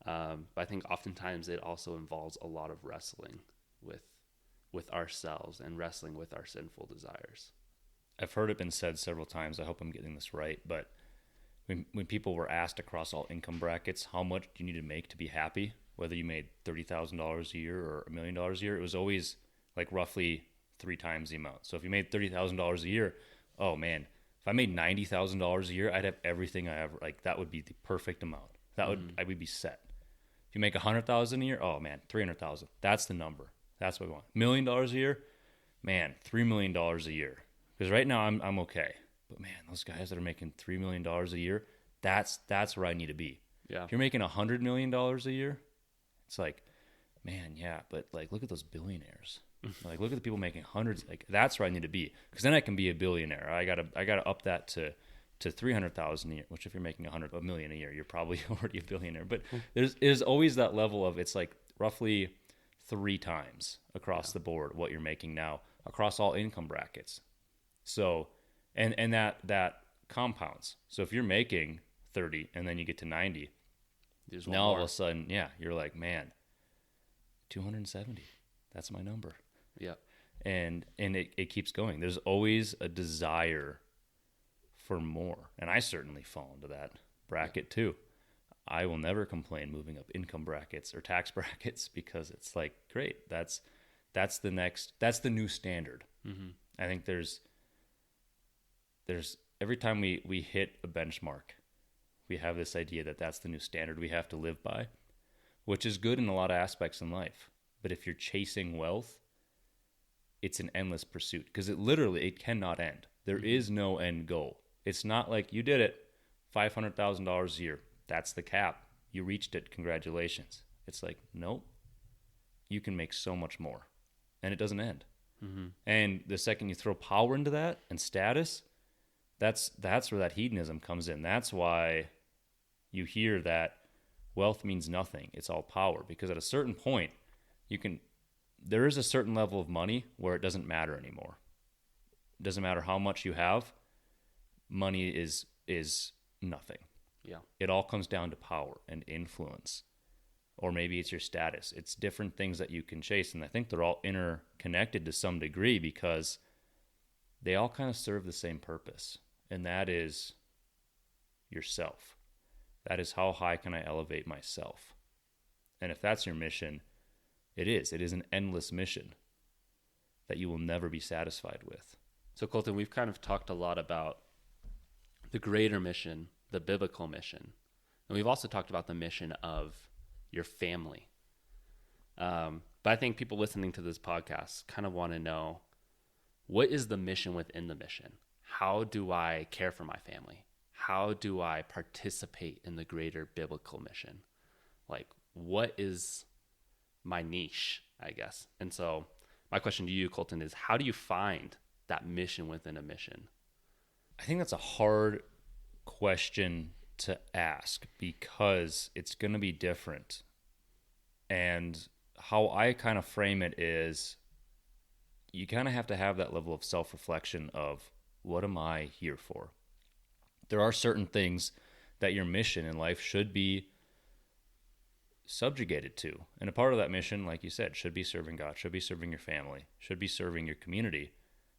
But I think oftentimes it also involves a lot of wrestling with ourselves and wrestling with our sinful desires. I've heard it been said several times. I hope I'm getting this right, but when people were asked across all income brackets, how much do you need to make to be happy, whether you made $30,000 a year or $1 million a year, it was always like roughly 3 times the amount. So if you made $30,000 a year, oh man, if I made $90,000 a year, I'd have everything I ever, like that would be the perfect amount. I would be set. If you make $100,000 a year, oh man, 300,000. That's the number. That's what we want. $1 million a year, man, $3 million a year. Because right now I'm okay. But man, those guys that are making $3 million a year, that's where I need to be. Yeah. If you're making $100 million a year, it's like, man, yeah, but like look at those billionaires. Like look at the people making hundreds. Like that's where I need to be, because then I can be a billionaire. I gotta up that to 300,000 a year. Which if you're making $100 million a year, you're probably already a billionaire. But there's always that level of, it's like roughly 3 times across the board what you're making now across all income brackets. So, and that compounds. So if you're making 30 and then you get to 90, now all of a sudden, yeah, you're like, man, 270. That's my number. Yeah. And it keeps going. There's always a desire for more. And I certainly fall into that bracket too. I will never complain moving up income brackets or tax brackets, because it's like, great. That's the new standard. Mm-hmm. I think there's every time we hit a benchmark, we have this idea that that's the new standard we have to live by, which is good in a lot of aspects in life. But if you're chasing wealth, it's an endless pursuit, because it cannot end. There is no end goal. It's not like you did it, $500,000 a year. That's the cap. You reached it. Congratulations. It's like, nope, you can make so much more. And it doesn't end. Mm-hmm. And the second you throw power into that and status, that's where that hedonism comes in. That's why you hear that wealth means nothing. It's all power. Because at a certain point, there is a certain level of money where it doesn't matter anymore. It doesn't matter how much you have. Money is nothing. Yeah. It all comes down to power and influence. Or maybe it's your status. It's different things that you can chase. And I think they're all interconnected to some degree because they all kind of serve the same purpose. And that is yourself. That is, how high can I elevate myself? And if that's your mission, it is an endless mission that you will never be satisfied with. So Colton, we've kind of talked a lot about the greater mission, the biblical mission. And we've also talked about the mission of your family. But I think people listening to this podcast kind of want to know, what is the mission within the mission? How do I care for my family? How do I participate in the greater biblical mission? Like, what is my niche, I guess? And so my question to you, Colton, is how do you find that mission within a mission? I think that's a hard question to ask because it's going to be different. And how I kind of frame it is, you kind of have to have that level of self-reflection of, what am I here for? There are certain things that your mission in life should be subjugated to. And a part of that mission, like you said, should be serving God, should be serving your family, should be serving your community.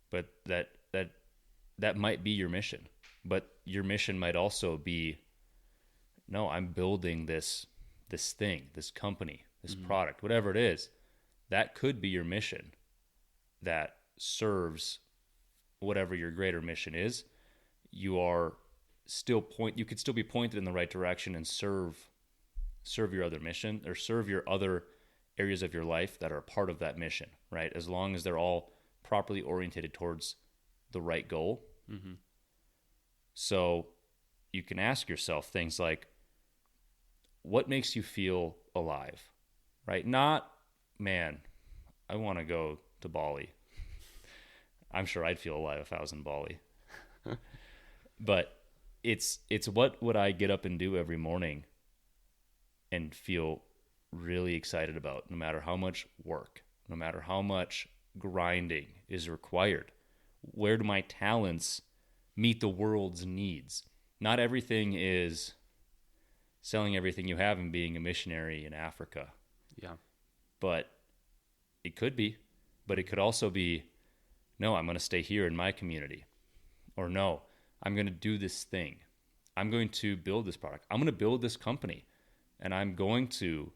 But that might be your mission. But your mission might also be, no, I'm building this thing, this company, this product, whatever it is. That could be your mission that serves whatever your greater mission is. You could still be pointed in the right direction and serve your other mission, or serve your other areas of your life that are part of that mission, right? As long as they're all properly orientated towards the right goal. Mm-hmm. So you can ask yourself things like, what makes you feel alive, right? Not, man, I want to go to Bali. I'm sure I'd feel alive if I was in Bali. But it's what would I get up and do every morning and feel really excited about, no matter how much work, no matter how much grinding is required. Where do my talents meet the world's needs? Not everything is selling everything you have and being a missionary in Africa. Yeah. But it could be. But it could also be, no, I'm going to stay here in my community. Or no, I'm going to do this thing. I'm going to build this product. I'm going to build this company. And I'm going to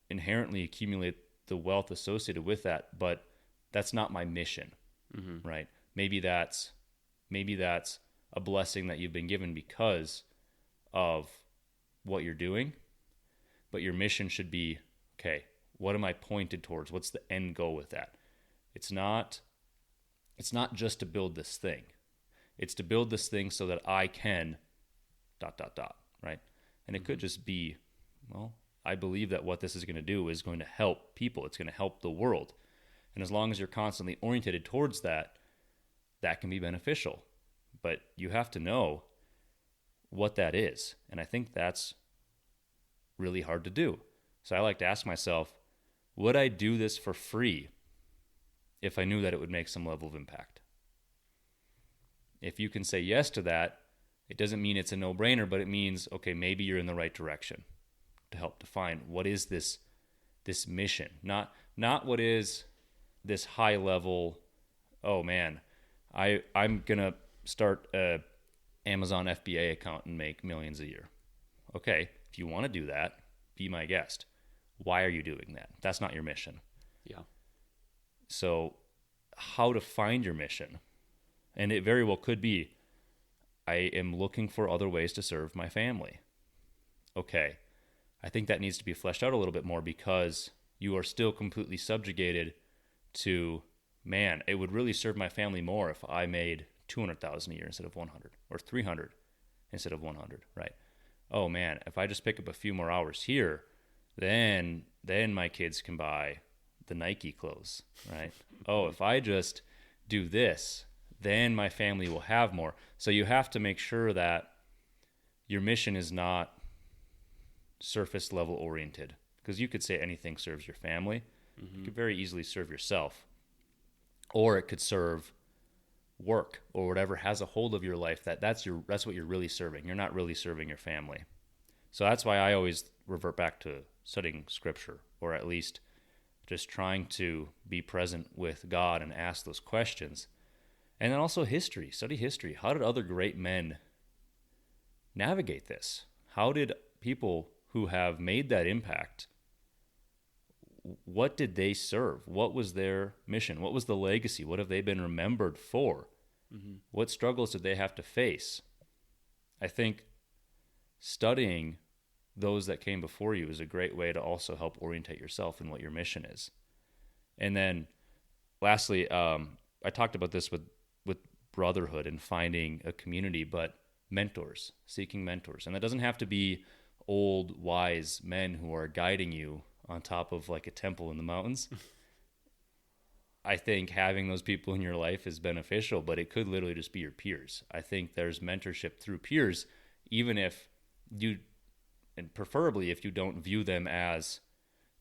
inherently accumulate the wealth associated with that. But that's not my mission, right? Maybe that's a blessing that you've been given because of what you're doing. But your mission should be, okay, what am I pointed towards? What's the end goal with that? It's not just to build this thing. It's to build this thing so that I can ... right? And it could just be, well, I believe that what this is going to do is going to help people. It's going to help the world. And as long as you're constantly oriented towards that, that can be beneficial. But you have to know what that is. And I think that's really hard to do. So I like to ask myself, would I do this for free if I knew that it would make some level of impact? If you can say yes to that, it doesn't mean it's a no-brainer, but it means, okay, maybe you're in the right direction to help define what is this mission. Not what is this high level, oh man, I'm going to start a Amazon FBA account and make millions a year. Okay, if you want to do that, be my guest. Why are you doing that? That's not your mission. Yeah. So how to find your mission? And it very well could be, I am looking for other ways to serve my family. Okay, I think that needs to be fleshed out a little bit more because you are still completely subjugated to, man, it would really serve my family more if I made $200,000 a year instead of $100 or $300 instead of 100, right? Oh man, if I just pick up a few more hours here, then my kids can buy the Nike clothes, right? Oh, if I just do this, then my family will have more. So you have to make sure that your mission is not surface level oriented, because you could say anything serves your family. Mm-hmm. It could very easily serve yourself, or it could serve work or whatever has a hold of your life. That's what you're really serving. You're not really serving your family. So that's why I always revert back to studying scripture, or at least just trying to be present with God and ask those questions. And then also history. Study history. How did other great men navigate this? How did people who have made that impact, what did they serve? What was their mission? What was the legacy? What have they been remembered for? Mm-hmm. What struggles did they have to face? I think studying those that came before you is a great way to also help orientate yourself in what your mission is. And then lastly, I talked about this with brotherhood and finding a community, but mentors, seeking mentors. And that doesn't have to be old, wise men who are guiding you on top of like a temple in the mountains. I think having those people in your life is beneficial, but it could literally just be your peers. I think there's mentorship through peers, even if you, and preferably if you don't view them as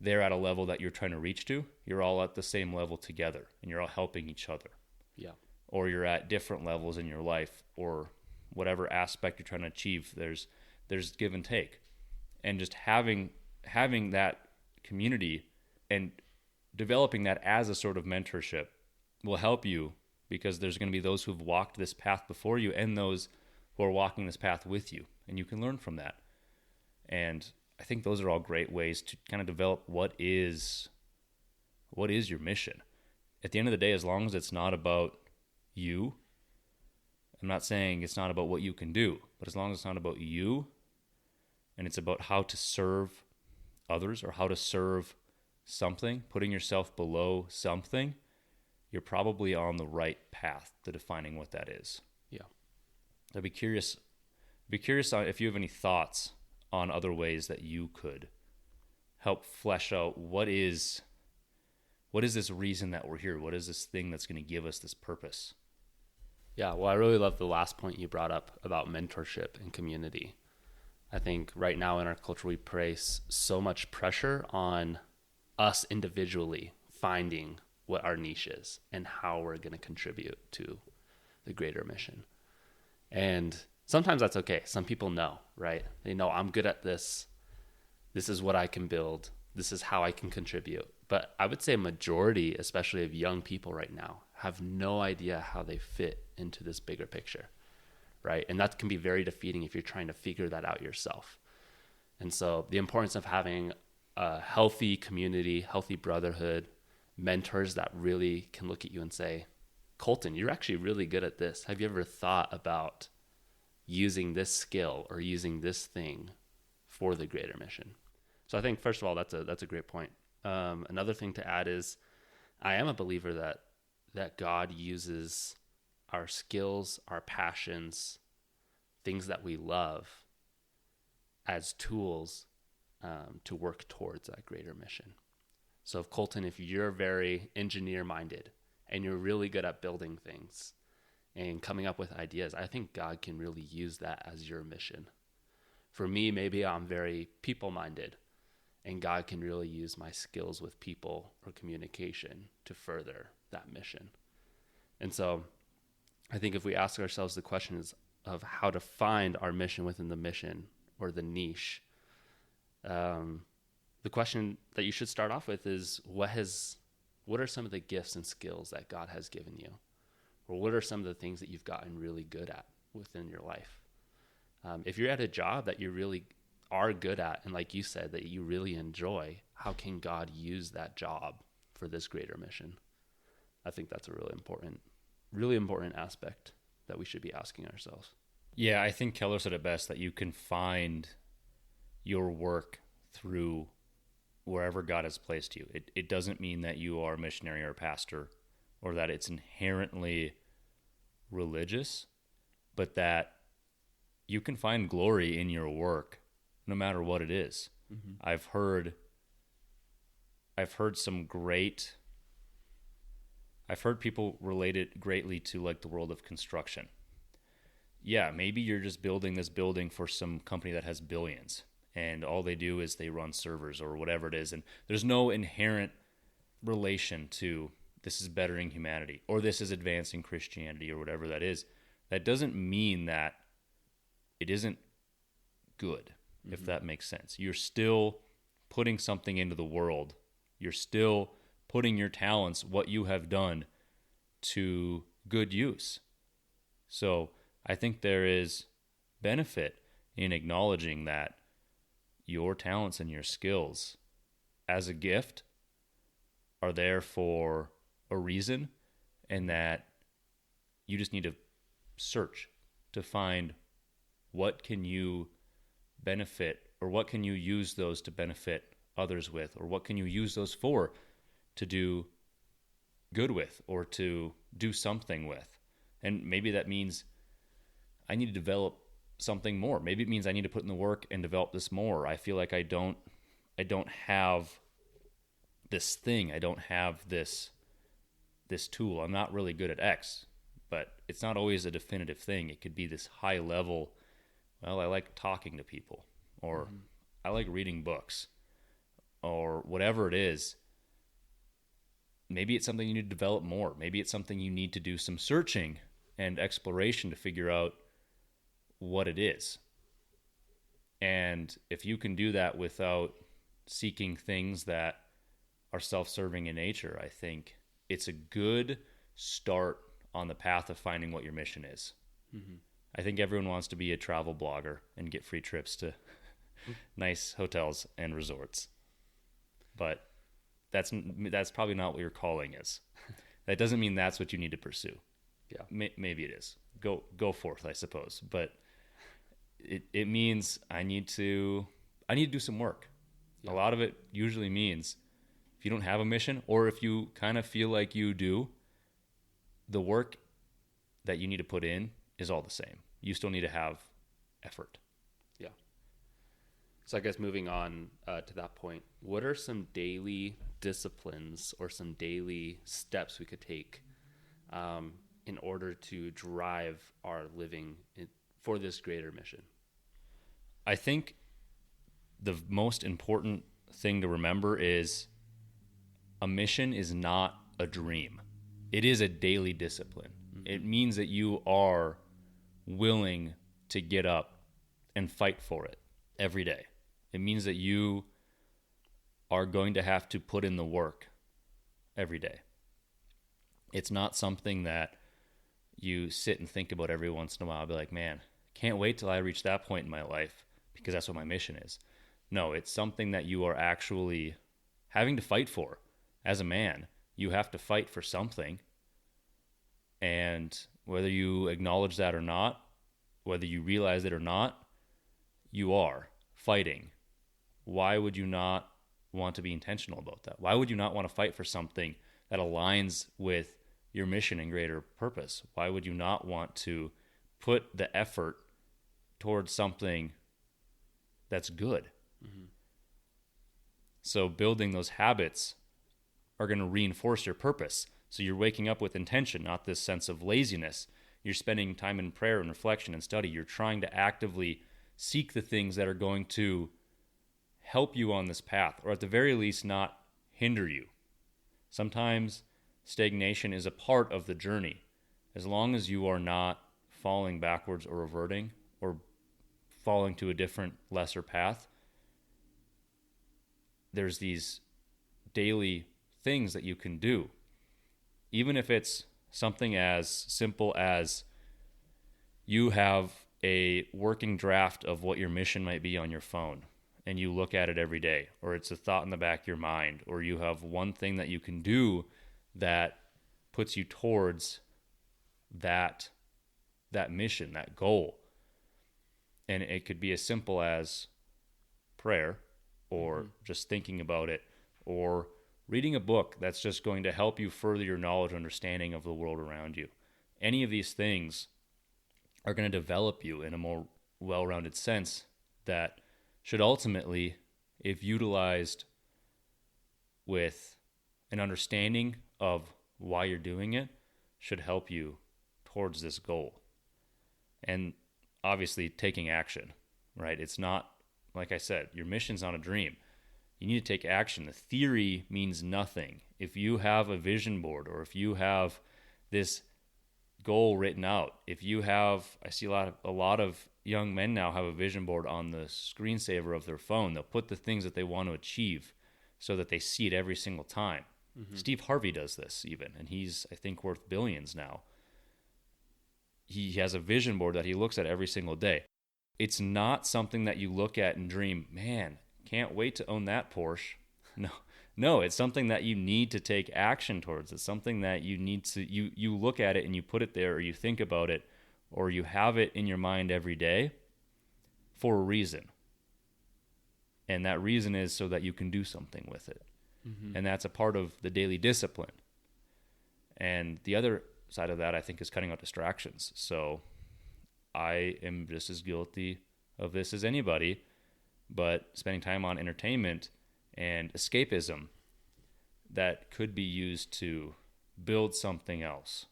they're at a level that you're trying to reach to, you're all at the same level together and you're all helping each other. Yeah. Or you're at different levels in your life, or whatever aspect you're trying to achieve, there's give and take. And just having that community and developing that as a sort of mentorship will help you, because there's going to be those who've walked this path before you and those who are walking this path with you, and you can learn from that. And I think those are all great ways to kind of develop what is your mission. At the end of the day, as long as it's not about you, I'm not saying it's not about what you can do, but as long as it's not about you and it's about how to serve others or how to serve something, putting yourself below something, you're probably on the right path to defining what that is. Yeah. I'd be curious on if you have any thoughts on other ways that you could help flesh out what is this reason that we're here? What is this thing that's going to give us this purpose? Yeah, well, I really love the last point you brought up about mentorship and community. I think right now in our culture, we place so much pressure on us individually finding what our niche is and how we're going to contribute to the greater mission. And sometimes that's okay. Some people know, right? They know I'm good at this. This is what I can build. This is how I can contribute. But I would say a majority, especially of young people right now, have no idea how they fit into this bigger picture, right? And that can be very defeating if you're trying to figure that out yourself. And so the importance of having a healthy community, healthy brotherhood, mentors that really can look at you and say, Colton, you're actually really good at this. Have you ever thought about using this skill or using this thing for the greater mission? So I think, first of all, that's a great point. Another thing to add is I am a believer that God uses our skills, our passions, things that we love as tools to work towards that greater mission. So if Colton, if you're very engineer-minded and you're really good at building things and coming up with ideas, I think God can really use that as your mission. For me, maybe I'm very people-minded, and God can really use my skills with people or communication to further that mission. And so I think if we ask ourselves the questions of how to find our mission within the mission or the niche, the question that you should start off with is what are some of the gifts and skills that God has given you? Or what are some of the things that you've gotten really good at within your life? If you're at a job that you really are good at, and like you said, that you really enjoy, how can God use that job for this greater mission? I think that's a really important aspect that we should be asking ourselves. Yeah, I think Keller said it best, that you can find your work through wherever God has placed you. It doesn't mean that you are a missionary or a pastor or that it's inherently religious, but that you can find glory in your work no matter what it is. Mm-hmm. I've heard people relate it greatly to like the world of construction. Yeah, maybe you're just building this building for some company that has billions, and all they do is they run servers or whatever it is, and there's no inherent relation to this is bettering humanity or this is advancing Christianity or whatever that is. That doesn't mean that it isn't good, if that makes sense. You're still putting something into the world. You're still putting your talents, what you have done, to good use. So I think there is benefit in acknowledging that your talents and your skills as a gift are there for a reason, and that you just need to search to find what can you benefit, or what can you use those to benefit others with, or what can you use those for to do good with or to do something with. And maybe that means I need to develop something more. Maybe it means I need to put in the work and develop this more. I feel like I don't have this thing. I don't have this tool. I'm not really good at X, but it's not always a definitive thing. It could be this high level, well, I like talking to people, or I like reading books, or whatever it is. Maybe it's something you need to develop more. Maybe it's something you need to do some searching and exploration to figure out what it is. And if you can do that without seeking things that are self-serving in nature, I think it's a good start on the path of finding what your mission is. Mm-hmm. I think everyone wants to be a travel blogger and get free trips to nice hotels and resorts. But that's probably not what your calling is. That doesn't mean that's what you need to pursue. Yeah, maybe it is. Go forth, I suppose. But it means I need to do some work. Yeah. A lot of it usually means if you don't have a mission, or if you kind of feel like you do, the work that you need to put in is all the same. You still need to have effort. Yeah. So I guess moving on to that point, what are some daily disciplines or some daily steps we could take in order to drive our living for this greater mission? I think the most important thing to remember is a mission is not a dream. It is a daily discipline. Mm-hmm. It means that you are willing to get up and fight for it every day. It means that you are going to have to put in the work every day. It's not something that you sit and think about every once in a while. I'll be like, man, can't wait till I reach that point in my life because that's what my mission is. No, it's something that you are actually having to fight for. As a man, you have to fight for something. And whether you acknowledge that or not, whether you realize it or not, you are fighting. Why would you not want to be intentional about that? Why would you not want to fight for something that aligns with your mission and greater purpose? Why would you not want to put the effort towards something that's good? Mm-hmm. So building those habits are going to reinforce your purpose. So you're waking up with intention, not this sense of laziness. You're spending time in prayer and reflection and study. You're trying to actively seek the things that are going to help you on this path, or at the very least not hinder you. Sometimes stagnation is a part of the journey. As long as you are not falling backwards or reverting or falling to a different, lesser path, there's these daily things that you can do. Even if it's something as simple as you have a working draft of what your mission might be on your phone, and you look at it every day, or it's a thought in the back of your mind, or you have one thing that you can do that puts you towards that mission, that goal. And it could be as simple as prayer, or just thinking about it, or reading a book that's just going to help you further your knowledge and understanding of the world around you. Any of these things are going to develop you in a more well-rounded sense that should ultimately, if utilized with an understanding of why you're doing it, should help you towards this goal. And obviously taking action, right? It's not, like I said, your mission's not a dream. You need to take action. The theory means nothing. If you have a vision board, or if you have this goal written out, if you have, I see a lot of young men now have a vision board on the screensaver of their phone. They'll put the things that they want to achieve so that they see it every single time. Mm-hmm. Steve Harvey does this even, and he's, I think, worth billions now. He has a vision board that he looks at every single day. It's not something that you look at and dream, man, can't wait to own that Porsche. No, it's something that you need to take action towards. It's something that you need to, you look at it and you put it there, or you think about it, or you have it in your mind every day for a reason. And that reason is so that you can do something with it. Mm-hmm. And that's a part of the daily discipline. And the other side of that, I think, is cutting out distractions. So I am just as guilty of this as anybody, but spending time on entertainment and escapism that could be used to build something else.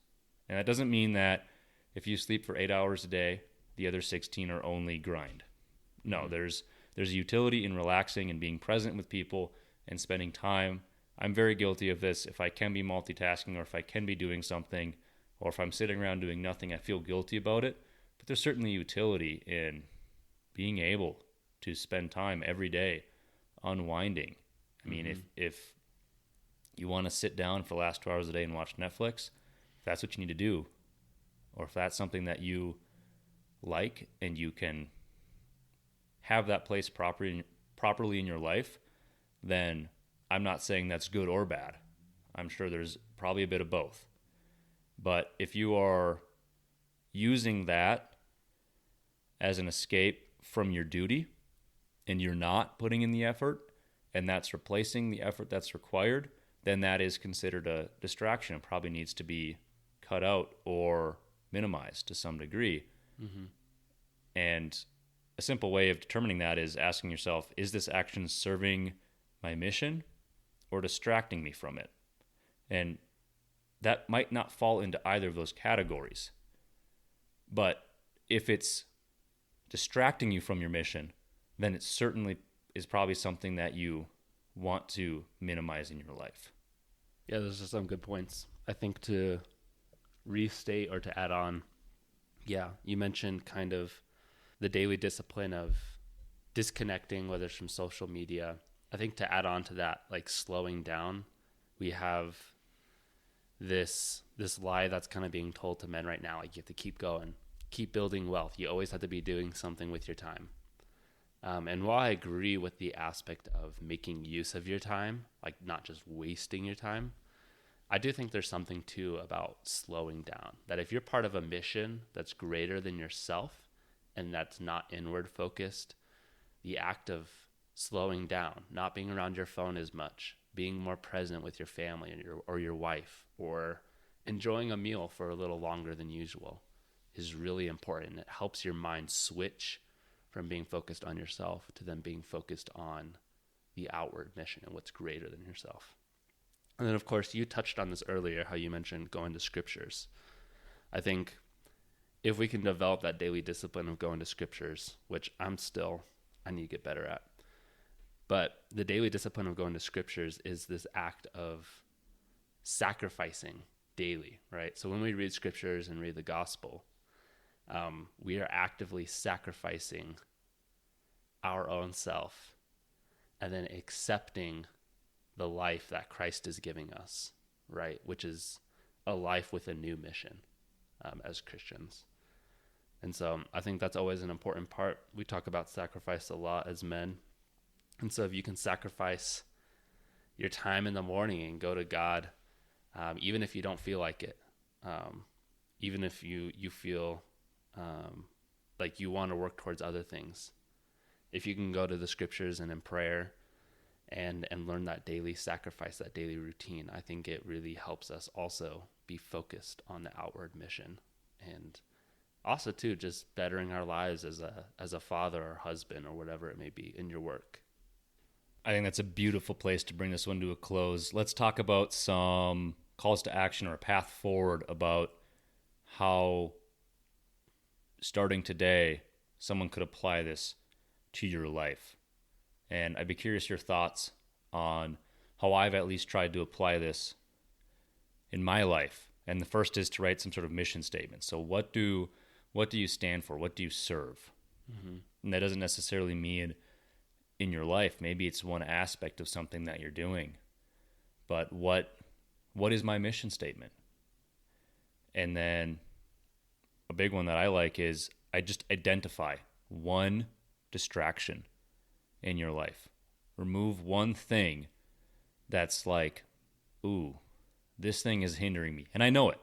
And that doesn't mean that if you sleep for 8 hours a day, the other 16 are only grind. No, there's a utility in relaxing and being present with people and spending time. I'm very guilty of this. If I can be multitasking, or if I can be doing something, or if I'm sitting around doing nothing, I feel guilty about it. But there's certainly utility in being able to spend time every day unwinding. I mean, if you want to sit down for the last 2 hours a day and watch Netflix, if that's what you need to do, or if that's something that you like and you can have that place properly in your life, then I'm not saying that's good or bad. I'm sure there's probably a bit of both. But if you are using that as an escape from your duty and you're not putting in the effort, and that's replacing the effort that's required, then that is considered a distraction. It probably needs to be cut out or minimized to some degree. Mm-hmm. And a simple way of determining that is asking yourself, is this action serving my mission or distracting me from it? And that might not fall into either of those categories. But if it's distracting you from your mission, then it certainly is probably something that you want to minimize in your life. Yeah, those are some good points. I think to restate or to add on, yeah, you mentioned kind of the daily discipline of disconnecting, whether it's from social media. I think to add on to that, like slowing down, we have this lie that's kind of being told to men right now, like you have to keep going, keep building wealth. You always have to be doing something with your time. And while I agree with the aspect of making use of your time, like not just wasting your time, I do think there's something too about slowing down. That if you're part of a mission that's greater than yourself and that's not inward focused, the act of slowing down, not being around your phone as much, being more present with your family or your wife, or enjoying a meal for a little longer than usual is really important. It helps your mind switch from being focused on yourself to then being focused on the outward mission and what's greater than yourself. And then, of course, you touched on this earlier, how you mentioned going to scriptures. I think if we can develop that daily discipline of going to scriptures, which I need to get better at, but the daily discipline of going to scriptures is this act of sacrificing daily, right? So when we read scriptures and read the gospel, we are actively sacrificing our own self and then accepting the life that Christ is giving us, right? Which is a life with a new mission as Christians. And so I think that's always an important part. We talk about sacrifice a lot as men. And so if you can sacrifice your time in the morning and go to God, even if you don't feel like it, even if you feel like you want to work towards other things, if you can go to the scriptures and in prayer and learn that daily sacrifice, that daily routine, I think it really helps us also be focused on the outward mission and also too, just bettering our lives as a father or husband or whatever it may be in your work. I think that's a beautiful place to bring this one to a close. Let's talk about some calls to action or a path forward about how, starting today, someone could apply this to your life. And I'd be curious your thoughts on how I've at least tried to apply this in my life. And the first is to write some sort of mission statement. So what do you stand for? What do you serve? Mm-hmm. And that doesn't necessarily mean in your life. Maybe it's one aspect of something that you're doing. But what is my mission statement? And then a big one that I like is I just identify one distraction in your life. Remove one thing that's like, ooh, this thing is hindering me. And I know it.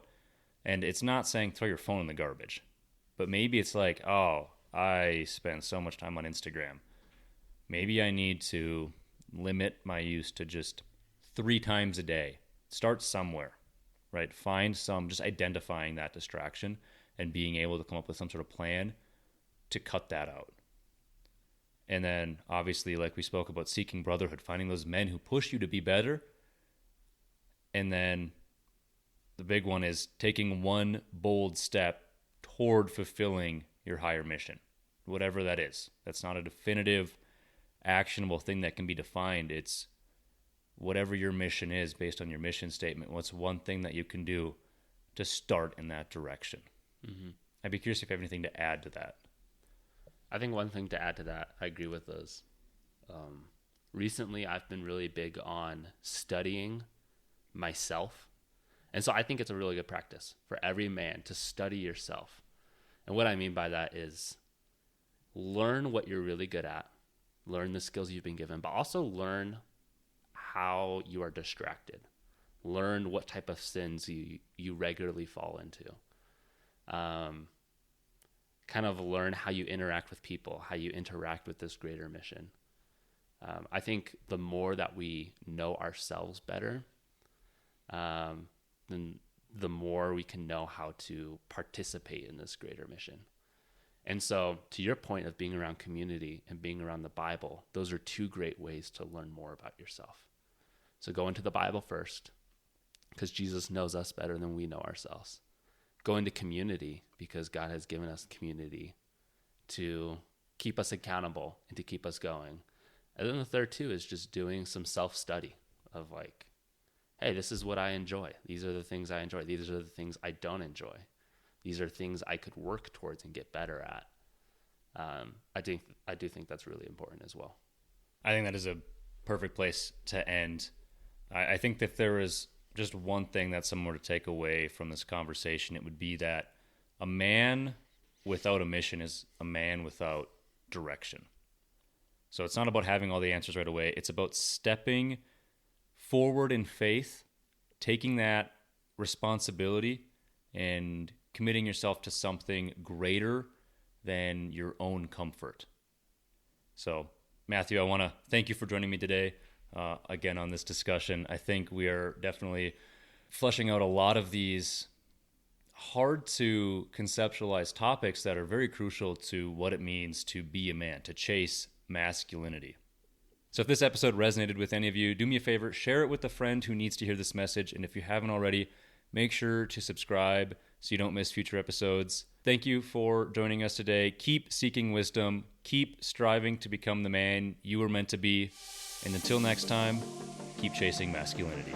And it's not saying throw your phone in the garbage. But maybe it's like, oh, I spend so much time on Instagram. Maybe I need to limit my use to just 3 times a day. Start somewhere, right? Find just identifying that distraction and being able to come up with some sort of plan to cut that out. And then obviously, like we spoke about, seeking brotherhood, finding those men who push you to be better. And then the big one is taking one bold step toward fulfilling your higher mission, whatever that is. That's not a definitive, actionable thing that can be defined. It's whatever your mission is based on your mission statement. What's one thing that you can do to start in that direction? Mm-hmm. I'd be curious if you have anything to add to that. I think one thing to add to that, I agree with those. Recently, I've been really big on studying myself. And so I think it's a really good practice for every man to study yourself. And what I mean by that is learn what you're really good at, learn the skills you've been given, but also learn how you are distracted. Learn what type of sins you regularly fall into. Kind of learn how you interact with people, how you interact with this greater mission. I think the more that we know ourselves better, then the more we can know how to participate in this greater mission. And so to your point of being around community and being around the Bible, those are 2 great ways to learn more about yourself. So go into the Bible first, because Jesus knows us better than we know ourselves. Go into community, because God has given us community to keep us accountable and to keep us going. And then the third too is just doing some self-study of like, hey, this is what I enjoy. These are the things I enjoy. These are the things I don't enjoy. These are things I could work towards and get better at. I do think that's really important as well. I think that is a perfect place to end. I think that if there is just one thing that someone were to take away from this conversation, it would be that a man without a mission is a man without direction. So it's not about having all the answers right away. It's about stepping forward in faith, taking that responsibility and committing yourself to something greater than your own comfort. So, Matthew, I want to thank you for joining me today, again, on this discussion. I think we are definitely fleshing out a lot of these hard to conceptualize topics that are very crucial to what it means to be a man, to chase masculinity. So if this episode resonated with any of you, do me a favor, share it with a friend who needs to hear this message. And if you haven't already, make sure to subscribe so you don't miss future episodes. Thank you for joining us today. Keep seeking wisdom. Keep striving to become the man you were meant to be. And until next time, keep chasing masculinity.